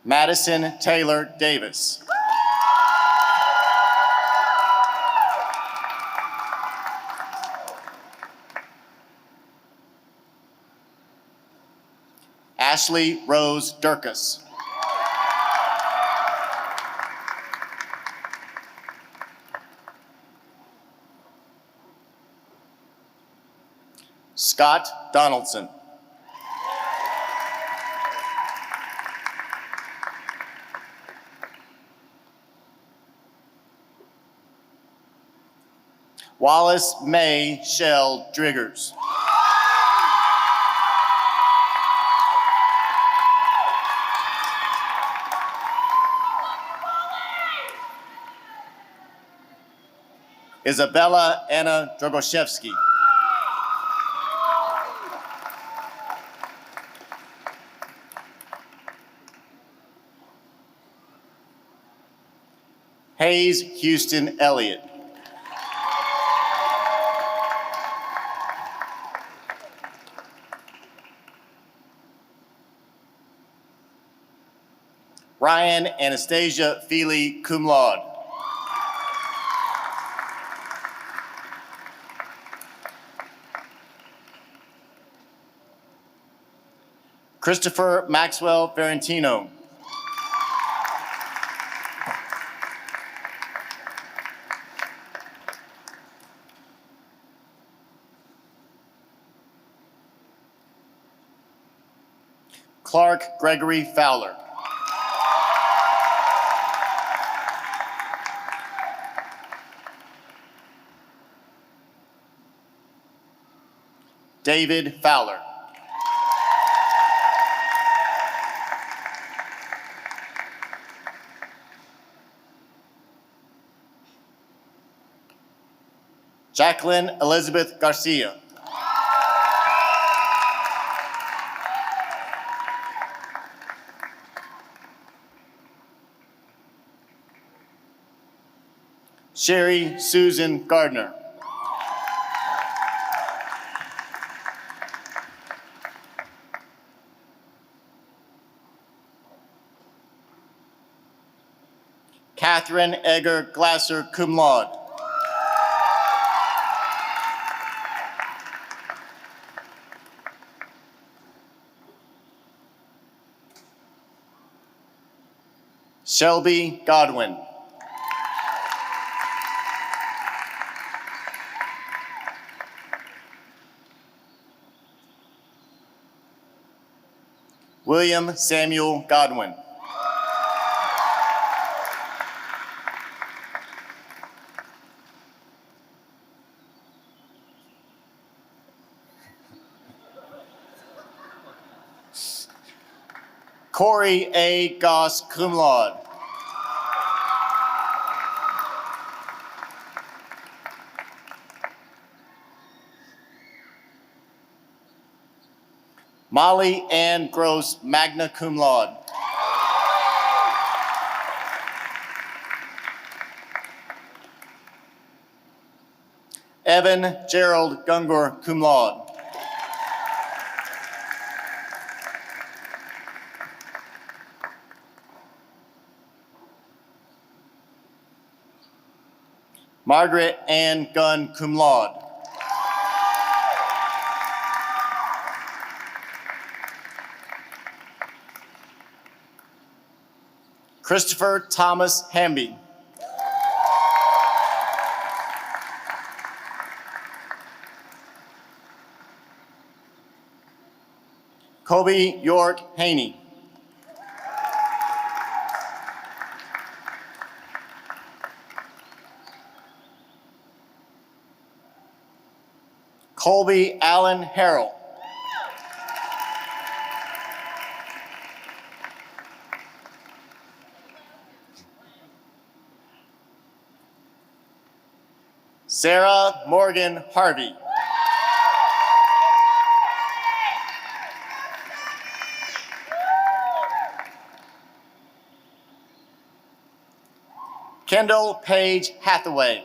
[SPEAKER 9] Madison Taylor Davis. Ashley Rose Durkis. Scott Donaldson. Wallace May Shell Driggers. Isabella Anna Drogoshevsky. Hayes Houston Elliott. Ryan Anastasia Feely, cum laude. Christopher Maxwell Ferentino. Clark Gregory Fowler. David Fowler. Jacqueline Elizabeth Garcia. Sherry Susan Gardner. Catherine Egger Glasser, cum laude. Shelby Godwin. William Samuel Godwin. Corey A. Goss, cum laude. Molly Ann Gross, magna cum laude. Evan Gerald Gungor, cum laude. Margaret Ann Gunn, cum laude. Christopher Thomas Hamby. Kobe York Haney. Colby Allen Harrell. Sarah Morgan Harvey. Kendall Page Hathaway.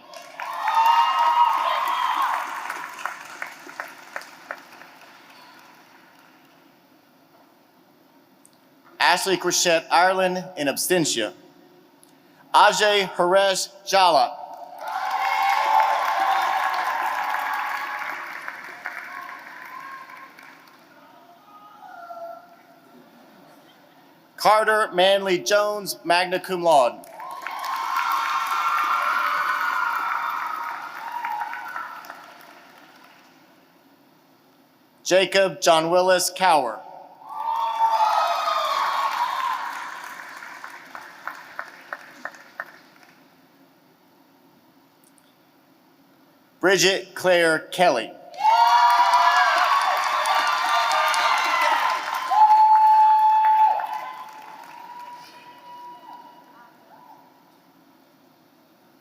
[SPEAKER 9] Ashley Crochet Ireland, in absentia. Ajay Haresh Jala. Carter Manley Jones, magna cum laude. Jacob John Willis Cower. Bridget Claire Kelly.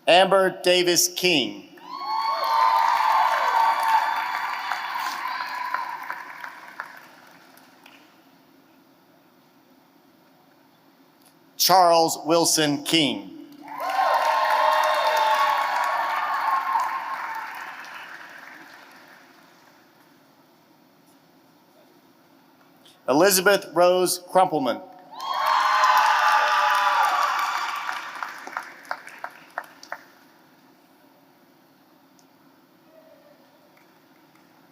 [SPEAKER 9] Amber Davis King. Charles Wilson King. Elizabeth Rose Crumpleman.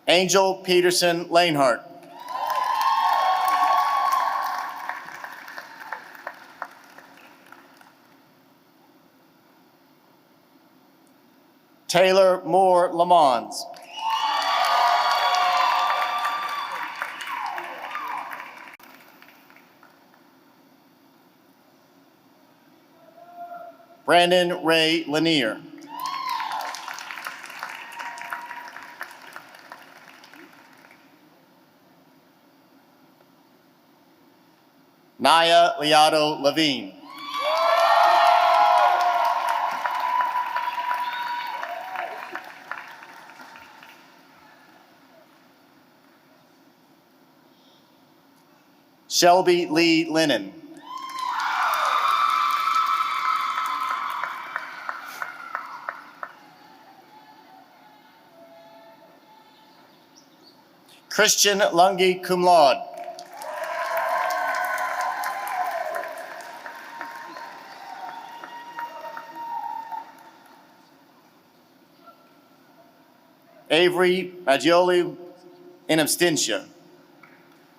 [SPEAKER 9] Angel Peterson Lanehart. Taylor Moore Lamons. Brandon Ray Lanier. Naya Liato Levine. Shelby Lee Lennon. Christian Lungi cum laude. Avery Maggioli, in absentia.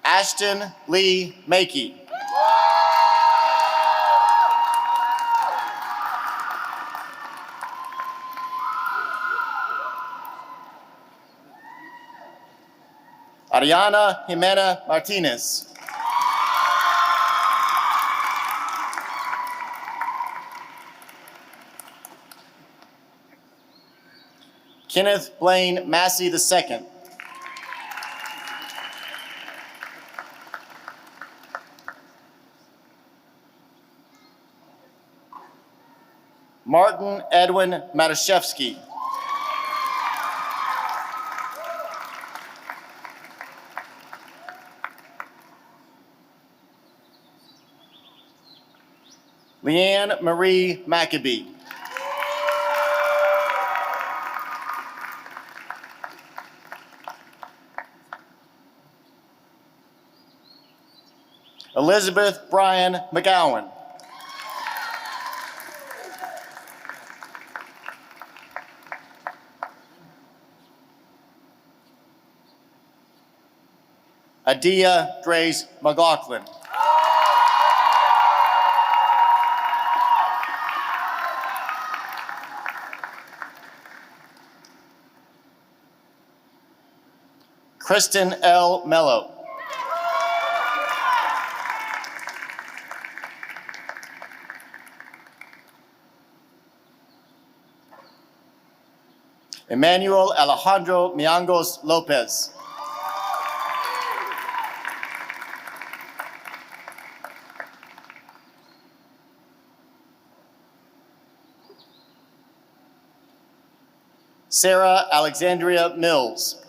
[SPEAKER 9] Ashton Lee Makey. Ariana Jimena Martinez. Kenneth Blaine Massey II. Martin Edwin Matuszewski. Leanne Marie Maccabee. Elizabeth Bryan McGowan. Adia Grace McLaughlin. Kristen L. Mello. Emmanuel Alejandro Miangos Lopez. Sarah Alexandria Mills.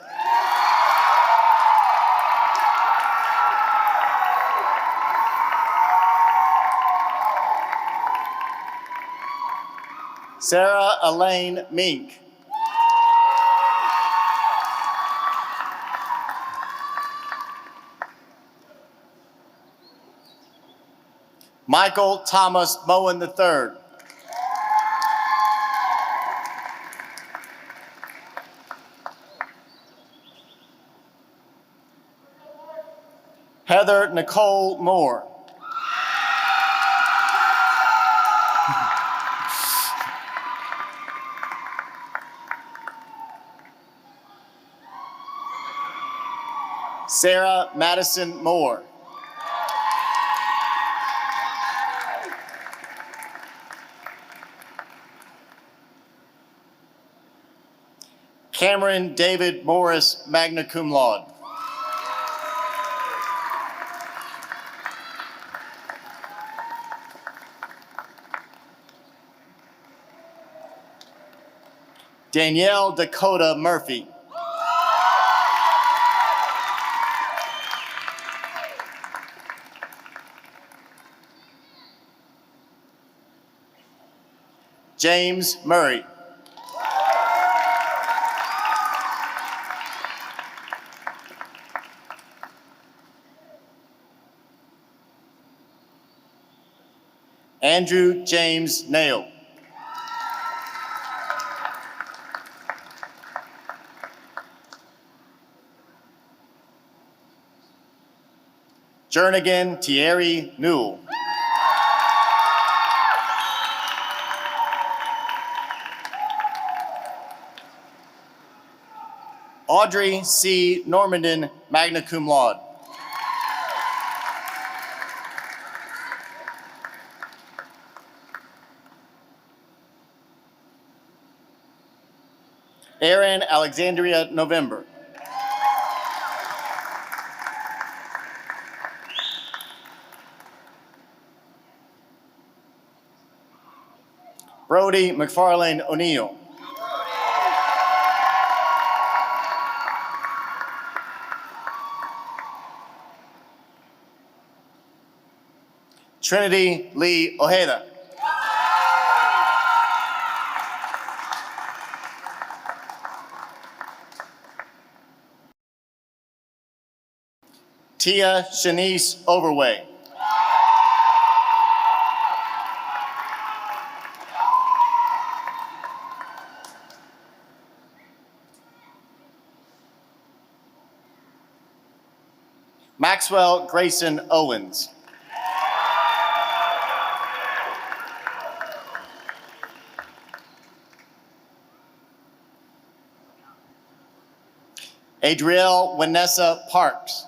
[SPEAKER 9] Sarah Elaine Mink. Michael Thomas Moen III. Heather Nicole Moore. Sarah Madison Moore. Cameron David Morris, magna cum laude. Danielle Dakota Murphy. James Murray. Andrew James Nail. Jernigan Thierry Newell. Audrey C. Normandin, magna cum laude. Erin Alexandria November. Brody McFarlane O'Neill. Trinity Lee Ojeda. Tia Shanice Overway. Maxwell Grayson Owens. Adrielle Vanessa Parks.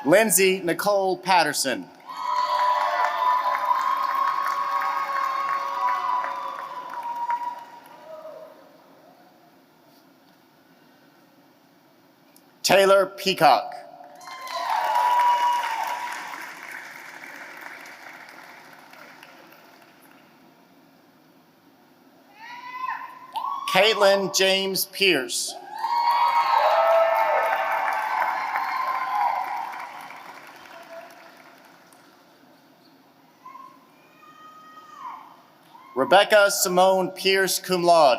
[SPEAKER 9] Lindsay Nicole Patterson. Taylor Peacock. Caitlin James Pierce. Rebecca Simone Pierce, cum laude.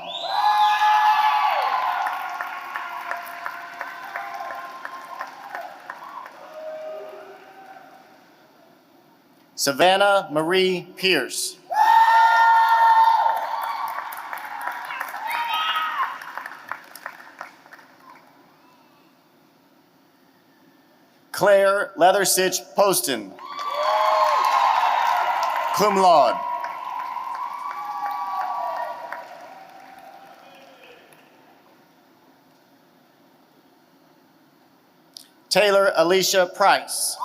[SPEAKER 9] Savannah Marie Pierce. Claire Leathersitch Poston, cum laude. Taylor Alicia Price.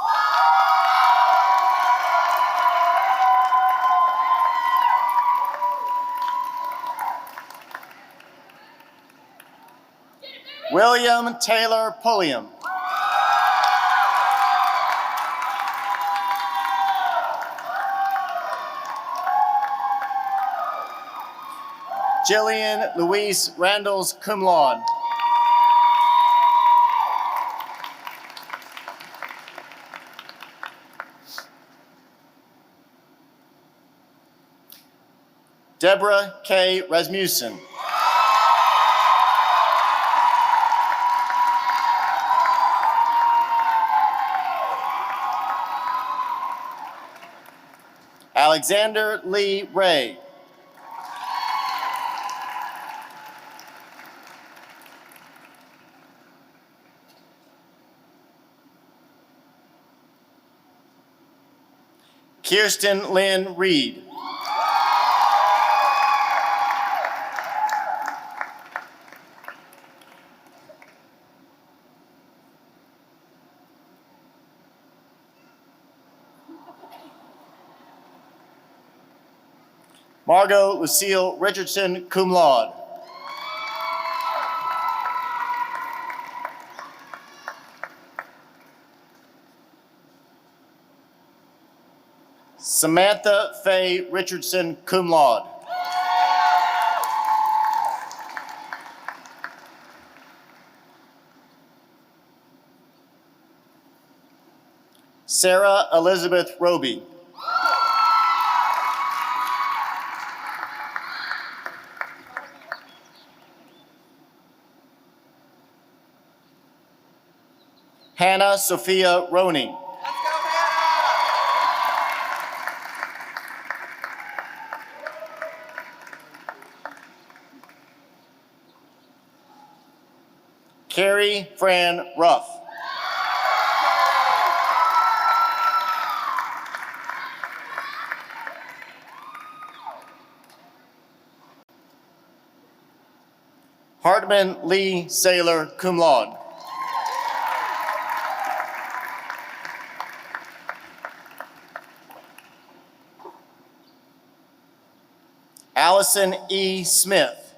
[SPEAKER 9] William Taylor Pulliam. Jillian Louise Randalls, cum laude. Deborah K. Rasmussen. Alexander Lee Ray. Kirsten Lynn Reed. Margot Lucille Richardson, cum laude. Samantha Faye Richardson, cum laude. Sarah Elizabeth Roby. Hannah Sophia Roney. Carrie Fran Ruff. Hartman Lee Saylor, cum laude. Allison E. Smith.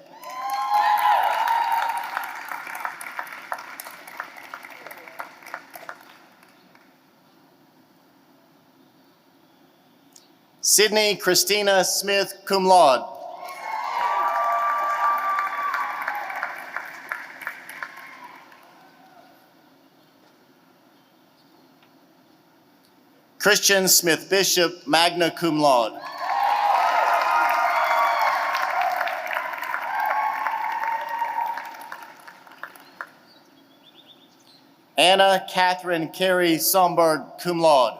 [SPEAKER 9] Sydney Christina Smith, cum laude. Christian Smith Bishop, magna cum laude. Anna Catherine Carey Somberg, cum laude.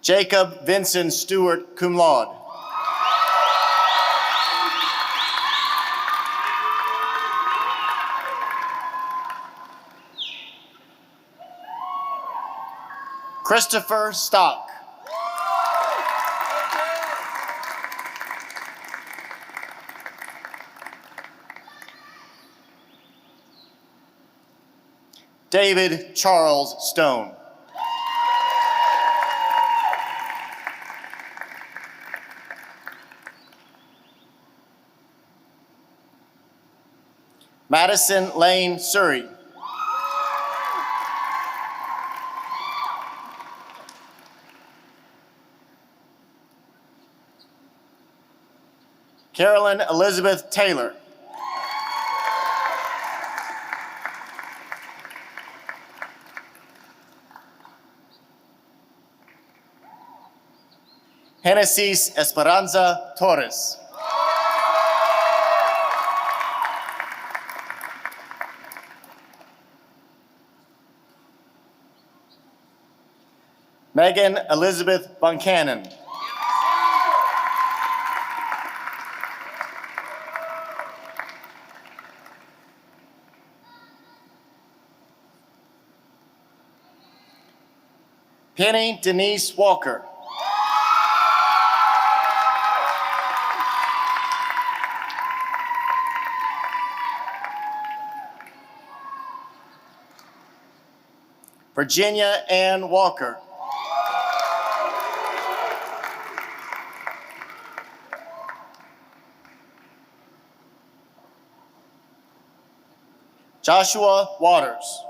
[SPEAKER 9] Jacob Vincent Stewart, cum laude. Christopher Stock. David Charles Stone. Madison Lane Surrey. Carolyn Elizabeth Taylor. Genesis Esperanza Torres. Megan Elizabeth Buncannon. Penny Denise Walker. Virginia Ann Walker. Joshua Waters.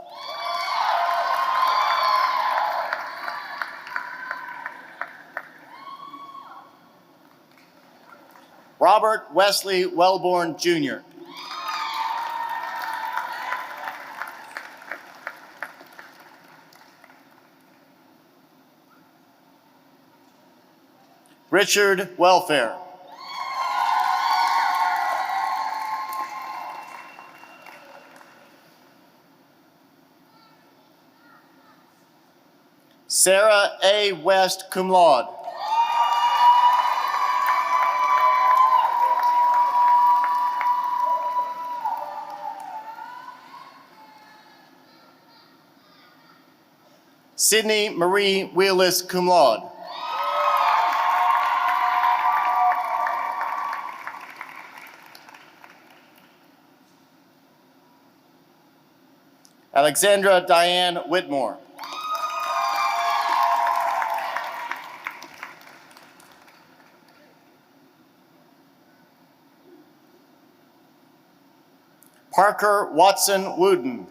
[SPEAKER 9] Robert Wesley Wellborn, Jr. Richard Welfare. Sarah A. West, cum laude. Sydney Marie Wheelis, cum laude. Alexandra Diane Whitmore. Parker Watson Wooden.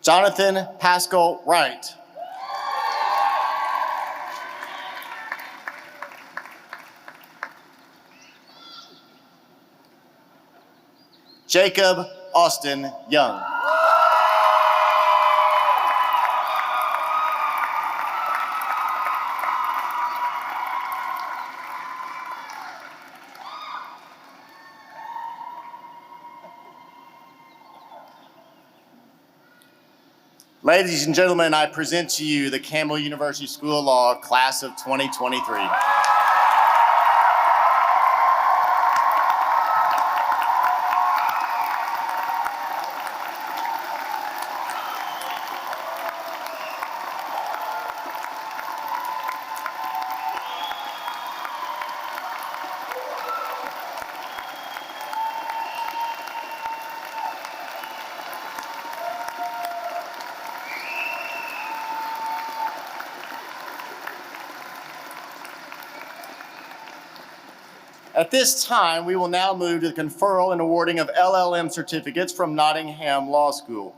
[SPEAKER 9] Jonathan Pascal Wright. Jacob Austin Young. Ladies and gentlemen, I present to you the Campbell University School of Law Class of 2023. At this time, we will now move to the conferral and awarding of LLM certificates from Nottingham Law School.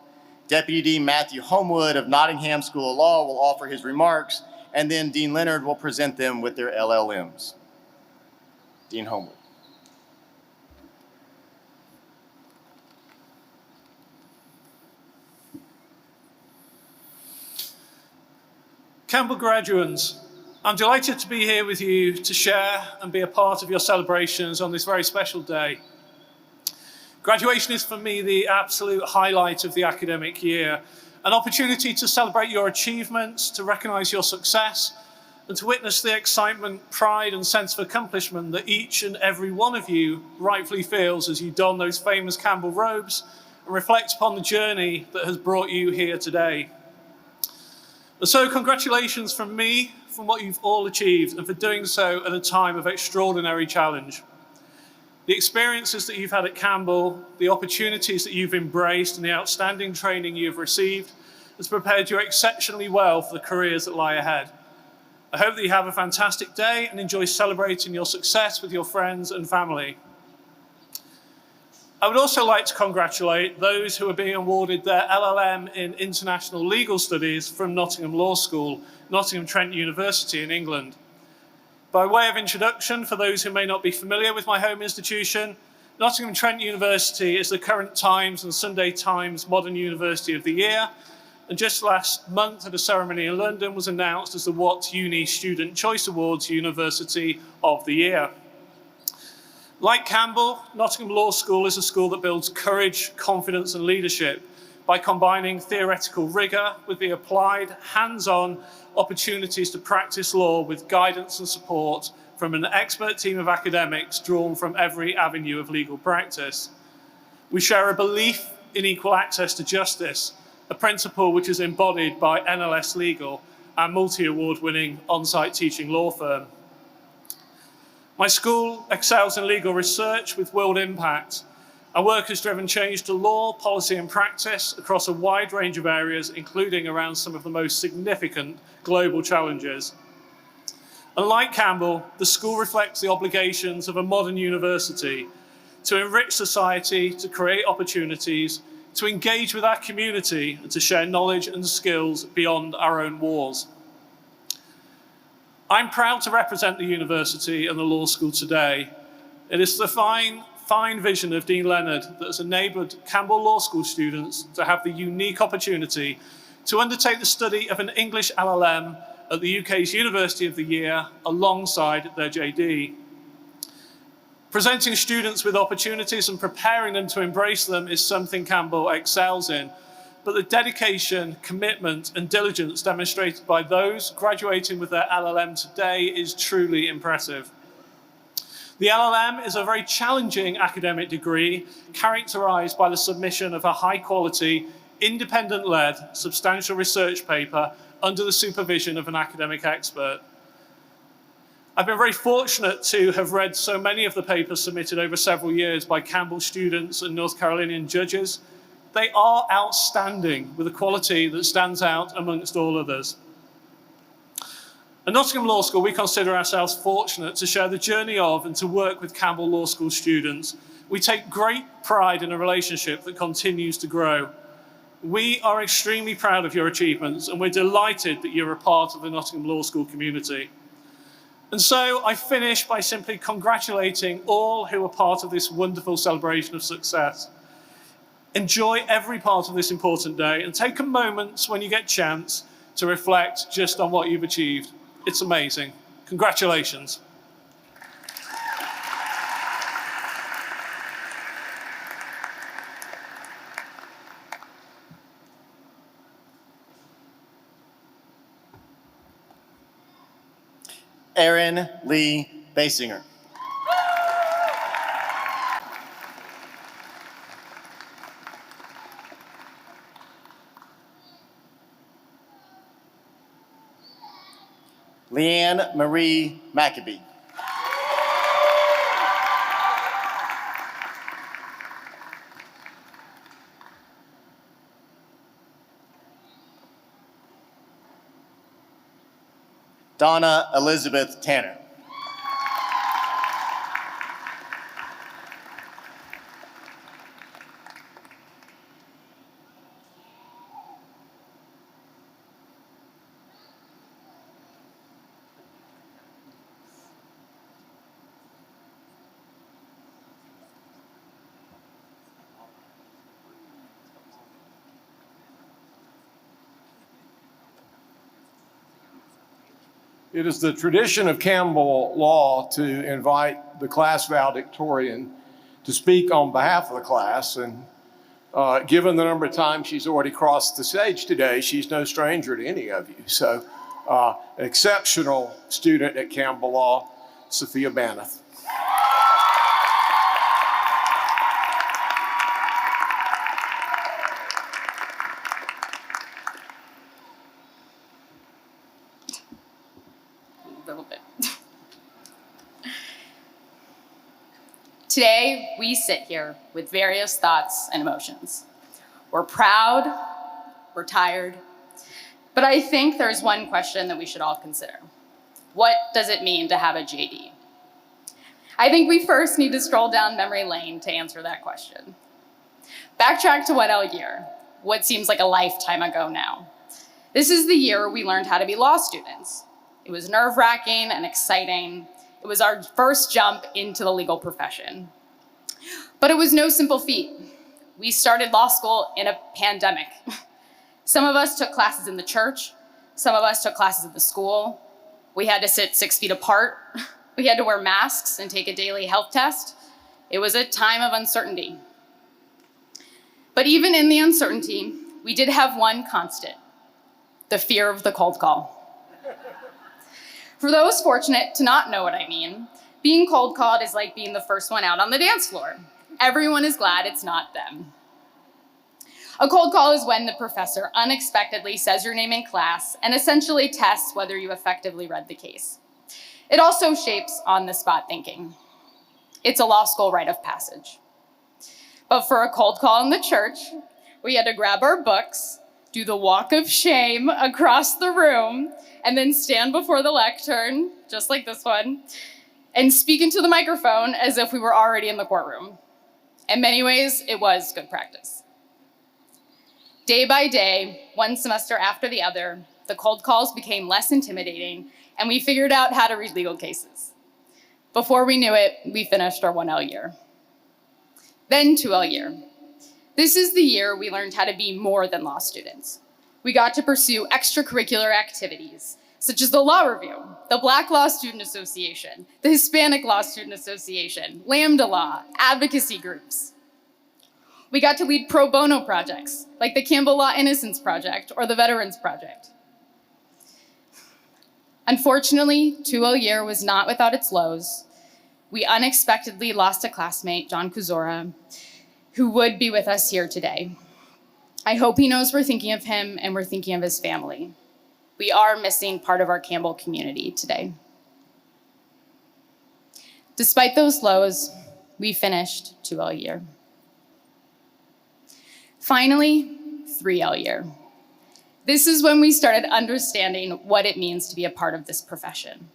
[SPEAKER 9] Deputy Dean Matthew Homewood of Nottingham School of Law will offer his remarks, and then Dean Leonard will present them with their LLMs. Dean Homewood.
[SPEAKER 10] Campbell graduates, I'm delighted to be here with you to share and be a part of your celebrations on this very special day. Graduation is for me the absolute highlight of the academic year, an opportunity to celebrate your achievements, to recognize your success, and to witness the excitement, pride, and sense of accomplishment that each and every one of you rightfully feels as you don those famous Campbell robes and reflect upon the journey that has brought you here today. And so congratulations from me from what you've all achieved and for doing so at a time of extraordinary challenge. The experiences that you've had at Campbell, the opportunities that you've embraced and the outstanding training you've received has prepared you exceptionally well for the careers that lie ahead. I hope that you have a fantastic day and enjoy celebrating your success with your friends and family. I would also like to congratulate those who are being awarded their LLM in International Legal Studies from Nottingham Law School, Nottingham Trent University in England. By way of introduction, for those who may not be familiar with my home institution, Nottingham Trent University is the current Times and Sunday Times Modern University of the Year, and just last month at a ceremony in London was announced as the Watt Uni Student Choice Awards University of the Year. Like Campbell, Nottingham Law School is a school that builds courage, confidence, and leadership by combining theoretical rigor with the applied, hands-on opportunities to practice law with guidance and support from an expert team of academics drawn from every avenue of legal practice. We share a belief in equal access to justice, a principle which is embodied by NLS Legal, our multi-award winning on-site teaching law firm. My school excels in legal research with world impact. Our work has driven change to law, policy and practice across a wide range of areas, including around some of the most significant global challenges. And like Campbell, the school reflects the obligations of a modern university to enrich society, to create opportunities, to engage with our community, and to share knowledge and skills beyond our own walls. I'm proud to represent the university and the law school today. It is the fine fine vision of Dean Leonard that has enabled Campbell Law School students to have the unique opportunity to undertake the study of an English LLM at the UK's University of the Year alongside their JD. Presenting students with opportunities and preparing them to embrace them is something Campbell excels in, but the dedication, commitment, and diligence demonstrated by those graduating with their LLM today is truly impressive. The LLM is a very challenging academic degree characterized by the submission of a high-quality, independent-led, substantial research paper under the supervision of an academic expert. I've been very fortunate to have read so many of the papers submitted over several years by Campbell students and North Carolinian judges. They are outstanding with a quality that stands out amongst all others. At Nottingham Law School, we consider ourselves fortunate to share the journey of and to work with Campbell Law School students. We take great pride in a relationship that continues to grow. We are extremely proud of your achievements, and we're delighted that you're a part of the Nottingham Law School community. And so I finish by simply congratulating all who are part of this wonderful celebration of success. Enjoy every part of this important day and take a moment when you get a chance to reflect just on what you've achieved. It's amazing. Congratulations.
[SPEAKER 9] Erin Lee Basinger. Leanne Marie Maccabee. Donna Elizabeth Tanner.
[SPEAKER 2] It is the tradition of Campbell Law to invite the class valedictorian to speak on behalf of the class. And given the number of times she's already crossed the stage today, she's no stranger to any of you. So an exceptional student at Campbell Law, Sophia Baneth.
[SPEAKER 11] Today, we sit here with various thoughts and emotions. We're proud, we're tired, but I think there's one question that we should all consider. What does it mean to have a JD? I think we first need to stroll down memory lane to answer that question. Backtrack to L year, what seems like a lifetime ago now. This is the year we learned how to be law students. It was nerve-wracking and exciting. It was our first jump into the legal profession. But it was no simple feat. We started law school in a pandemic. Some of us took classes in the church. Some of us took classes at the school. We had to sit 6 feet apart. We had to wear masks and take a daily health test. It was a time of uncertainty. But even in the uncertainty, we did have one constant: the fear of the cold call. For those fortunate to not know what I mean, being cold called is like being the first one out on the dance floor. Everyone is glad it's not them. A cold call is when the professor unexpectedly says your name in class and essentially tests whether you effectively read the case. It also shapes on-the-spot thinking. It's a law school rite of passage. But for a cold call in the church, we had to grab our books, do the walk of shame across the room, and then stand before the lectern, just like this one, and speak into the microphone as if we were already in the courtroom. In many ways, it was good practice. Day by day, one semester after the other, the cold calls became less intimidating, and we figured out how to read legal cases. Before we knew it, we finished our 1L year. Then 2L year. This is the year we learned how to be more than law students. We got to pursue extracurricular activities, such as the Law Review, the Black Law Student Association, the Hispanic Law Student Association, Lambda Law, advocacy groups. We got to lead pro bono projects, like the Campbell Law Innocence Project or the Veterans Project. Unfortunately, 2L year was not without its lows. We unexpectedly lost a classmate, John Kuzora, who would be with us here today. I hope he knows we're thinking of him and we're thinking of his family. We are missing part of our Campbell community today. Despite those lows, we finished 2L year. Finally, 3L year. This is when we started understanding what it means to be a part of this profession.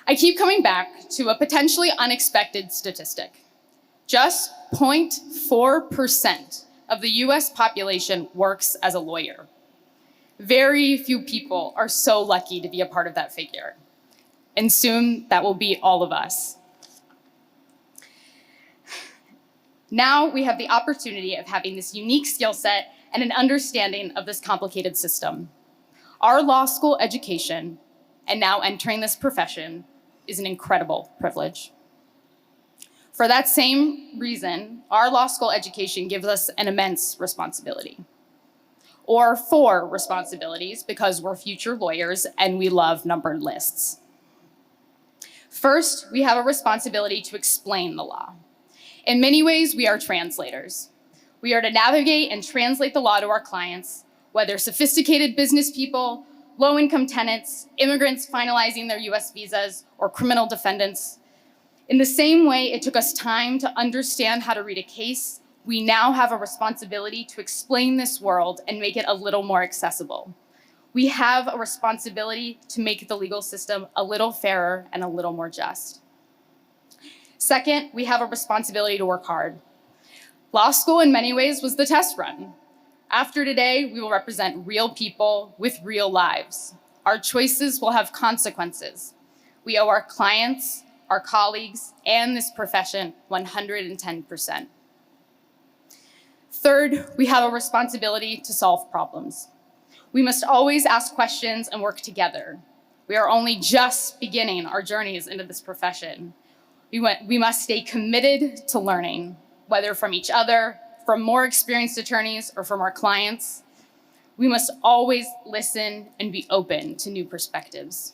[SPEAKER 11] I keep coming back to a potentially unexpected statistic. Just 0.4% of the US population works as a lawyer. Very few people are so lucky to be a part of that figure. And soon that will be all of us. Now we have the opportunity of having this unique skill set and an understanding of this complicated system. Our law school education, and now entering this profession, is an incredible privilege. For that same reason, our law school education gives us an immense responsibility. Or 4 responsibilities, because we're future lawyers and we love numbered lists. First, we have a responsibility to explain the law. In many ways, we are translators. We are to navigate and translate the law to our clients, whether sophisticated business people, low-income tenants, immigrants finalizing their US visas, or criminal defendants. In the same way it took us time to understand how to read a case, we now have a responsibility to explain this world and make it a little more accessible. We have a responsibility to make the legal system a little fairer and a little more just. Second, we have a responsibility to work hard. Law school, in many ways, was the test run. After today, we will represent real people with real lives. Our choices will have consequences. We owe our clients, our colleagues, and this profession 110%. Third, we have a responsibility to solve problems. We must always ask questions and work together. We are only just beginning our journeys into this profession. We must stay committed to learning, whether from each other, from more experienced attorneys, or from our clients. We must always listen and be open to new perspectives.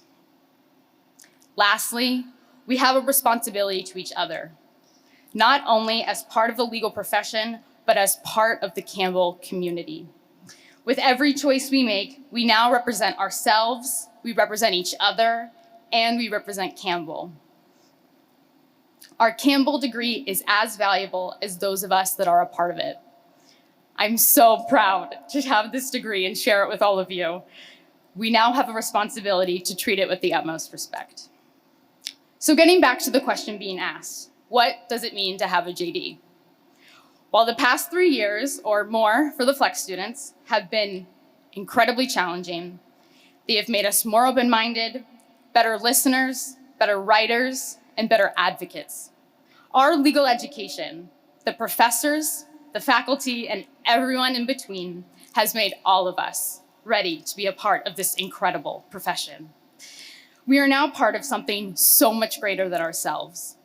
[SPEAKER 11] Lastly, we have a responsibility to each other, not only as part of the legal profession, but as part of the Campbell community. With every choice we make, we now represent ourselves, we represent each other, and we represent Campbell. Our Campbell degree is as valuable as those of us that are a part of it. I'm so proud to have this degree and share it with all of you. We now have a responsibility to treat it with the utmost respect. So getting back to the question being asked, what does it mean to have a JD? While the past 3 years or more for the Flex students have been incredibly challenging, they have made us more open-minded, better listeners, better writers, and better advocates. Our legal education, the professors, the faculty, and everyone in between has made all of us ready to be a part of this incredible profession. We are now part of something so much greater than ourselves.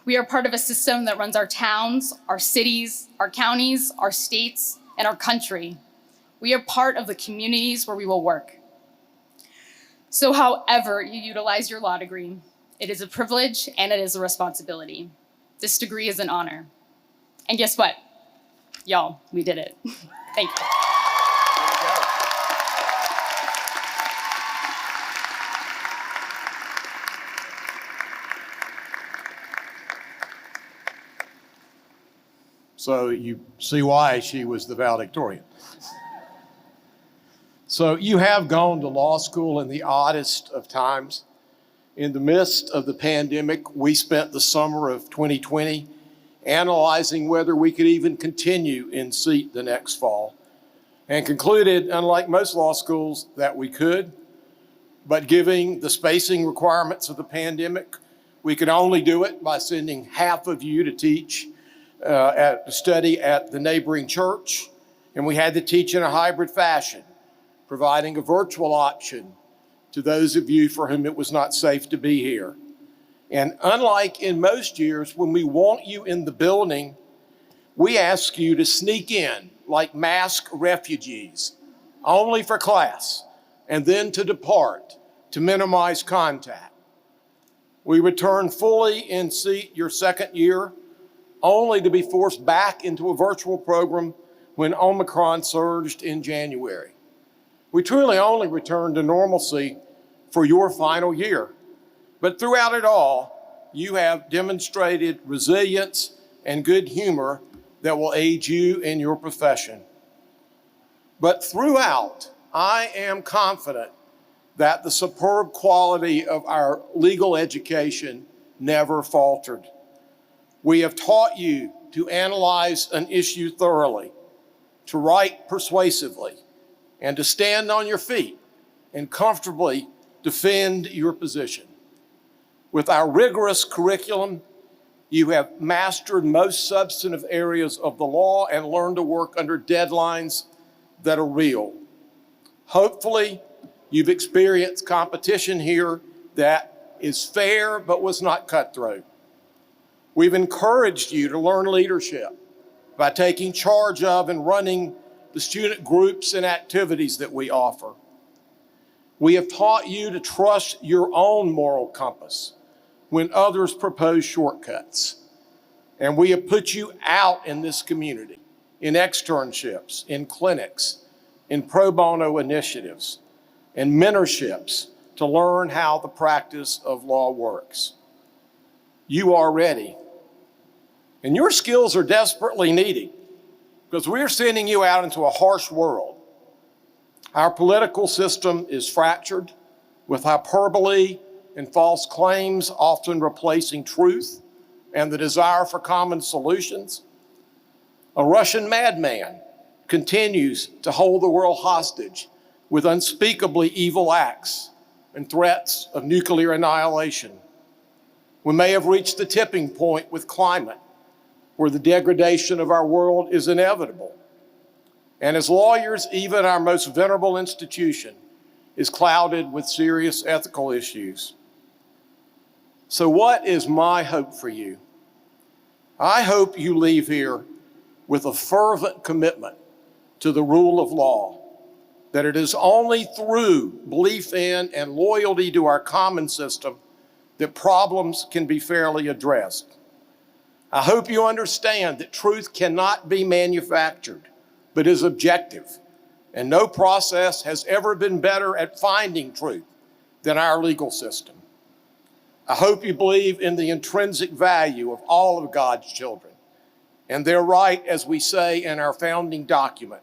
[SPEAKER 11] We are part of a system that runs our towns, our cities, our counties, our states, and our country. We are part of the communities where we will work. So however you utilize your law degree, it is a privilege and it is a responsibility. This degree is an honor. And guess what? Y'all, we did it. Thank you.
[SPEAKER 2] So you see why she was the valedictorian. So you have gone to law school in the oddest of times. In the midst of the pandemic, we spent the summer of 2020 analyzing whether we could even continue in seat the next fall, and concluded, unlike most law schools, that we could, but given the spacing requirements of the pandemic, we could only do it by sending half of you to teach to study at the neighboring church, and we had to teach in a hybrid fashion, providing a virtual option to those of you for whom it was not safe to be here. And unlike in most years, when we want you in the building, we ask you to sneak in like masked refugees, only for class, and then to depart to minimize contact. We return fully in seat your second year, only to be forced back into a virtual program when Omicron surged in January. We truly only return to normalcy for your final year. But throughout it all, you have demonstrated resilience and good humor that will aid you in your profession. But throughout, I am confident that the superb quality of our legal education never faltered. We have taught you to analyze an issue thoroughly, to write persuasively, and to stand on your feet and comfortably defend your position. With our rigorous curriculum, you have mastered most substantive areas of the law and learned to work under deadlines that are real. Hopefully, you've experienced competition here that is fair but was not cutthroat. We've encouraged you to learn leadership by taking charge of and running the student groups and activities that we offer. We have taught you to trust your own moral compass when others propose shortcuts. And we have put you out in this community, in externships, in clinics, in pro bono initiatives, and mentorships to learn how the practice of law works. You are ready. And your skills are desperately needed because we're sending you out into a harsh world. Our political system is fractured with hyperbole and false claims often replacing truth and the desire for common solutions. A Russian madman continues to hold the world hostage with unspeakably evil acts and threats of nuclear annihilation. We may have reached the tipping point with climate, where the degradation of our world is inevitable. And as lawyers, even our most venerable institution is clouded with serious ethical issues. So what is my hope for you? I hope you leave here with a fervent commitment to the rule of law, that it is only through belief in and loyalty to our common system that problems can be fairly addressed. I hope you understand that truth cannot be manufactured, but is objective, and no process has ever been better at finding truth than our legal system. I hope you believe in the intrinsic value of all of God's children and their right, as we say in our founding document,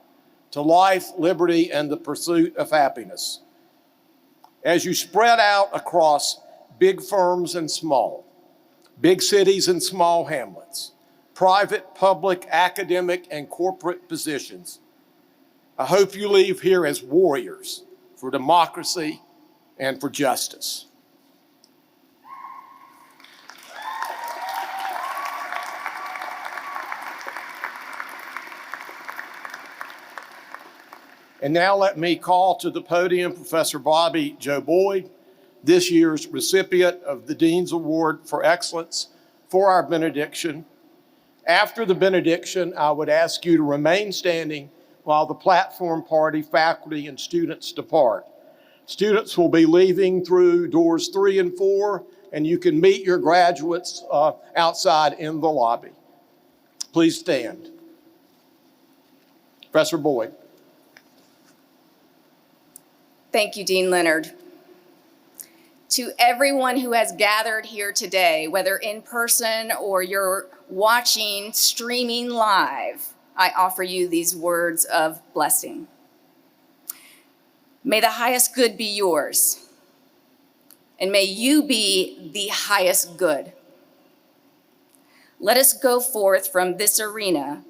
[SPEAKER 2] to life, liberty, and the pursuit of happiness. As you spread out across big firms and small, big cities and small hamlets, private, public, academic, and corporate positions, I hope you leave here as warriors for democracy and for justice. And now let me call to the podium Professor Bobby Joe Boyd, this year's recipient of the Dean's Award for Excellence, for our benediction. After the benediction, I would ask you to remain standing while the platform party, faculty, and students depart. Students will be leaving through doors 3 and 4, and you can meet your graduates outside in the lobby. Please stand. Professor Boyd.
[SPEAKER 11] Thank you, Dean Leonard. To everyone who has gathered here today, whether in person or you're watching, streaming live, I offer you these words of blessing. May the highest good be yours, and may you be the highest good. Let us go forth from this arena,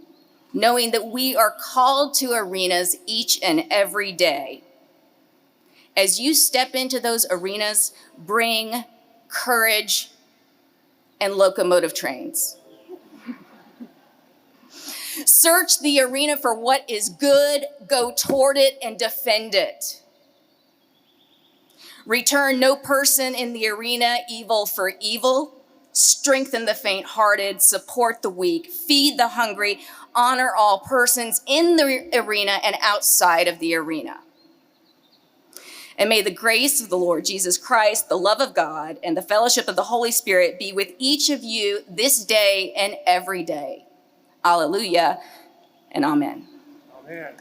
[SPEAKER 11] knowing that we are called to arenas each and every day. As you step into those arenas, bring courage and locomotive trains.
[SPEAKER 12] Search the arena for what is good, go toward it, and defend it. Return no person in the arena evil for evil. Strengthen the faint-hearted, support the weak, feed the hungry, honor all persons in the arena and outside of the arena. And may the grace of the Lord Jesus Christ, the love of God, and the fellowship of the Holy Spirit be with each of you this day and every day. Alleluia and amen.
[SPEAKER 2] Amen.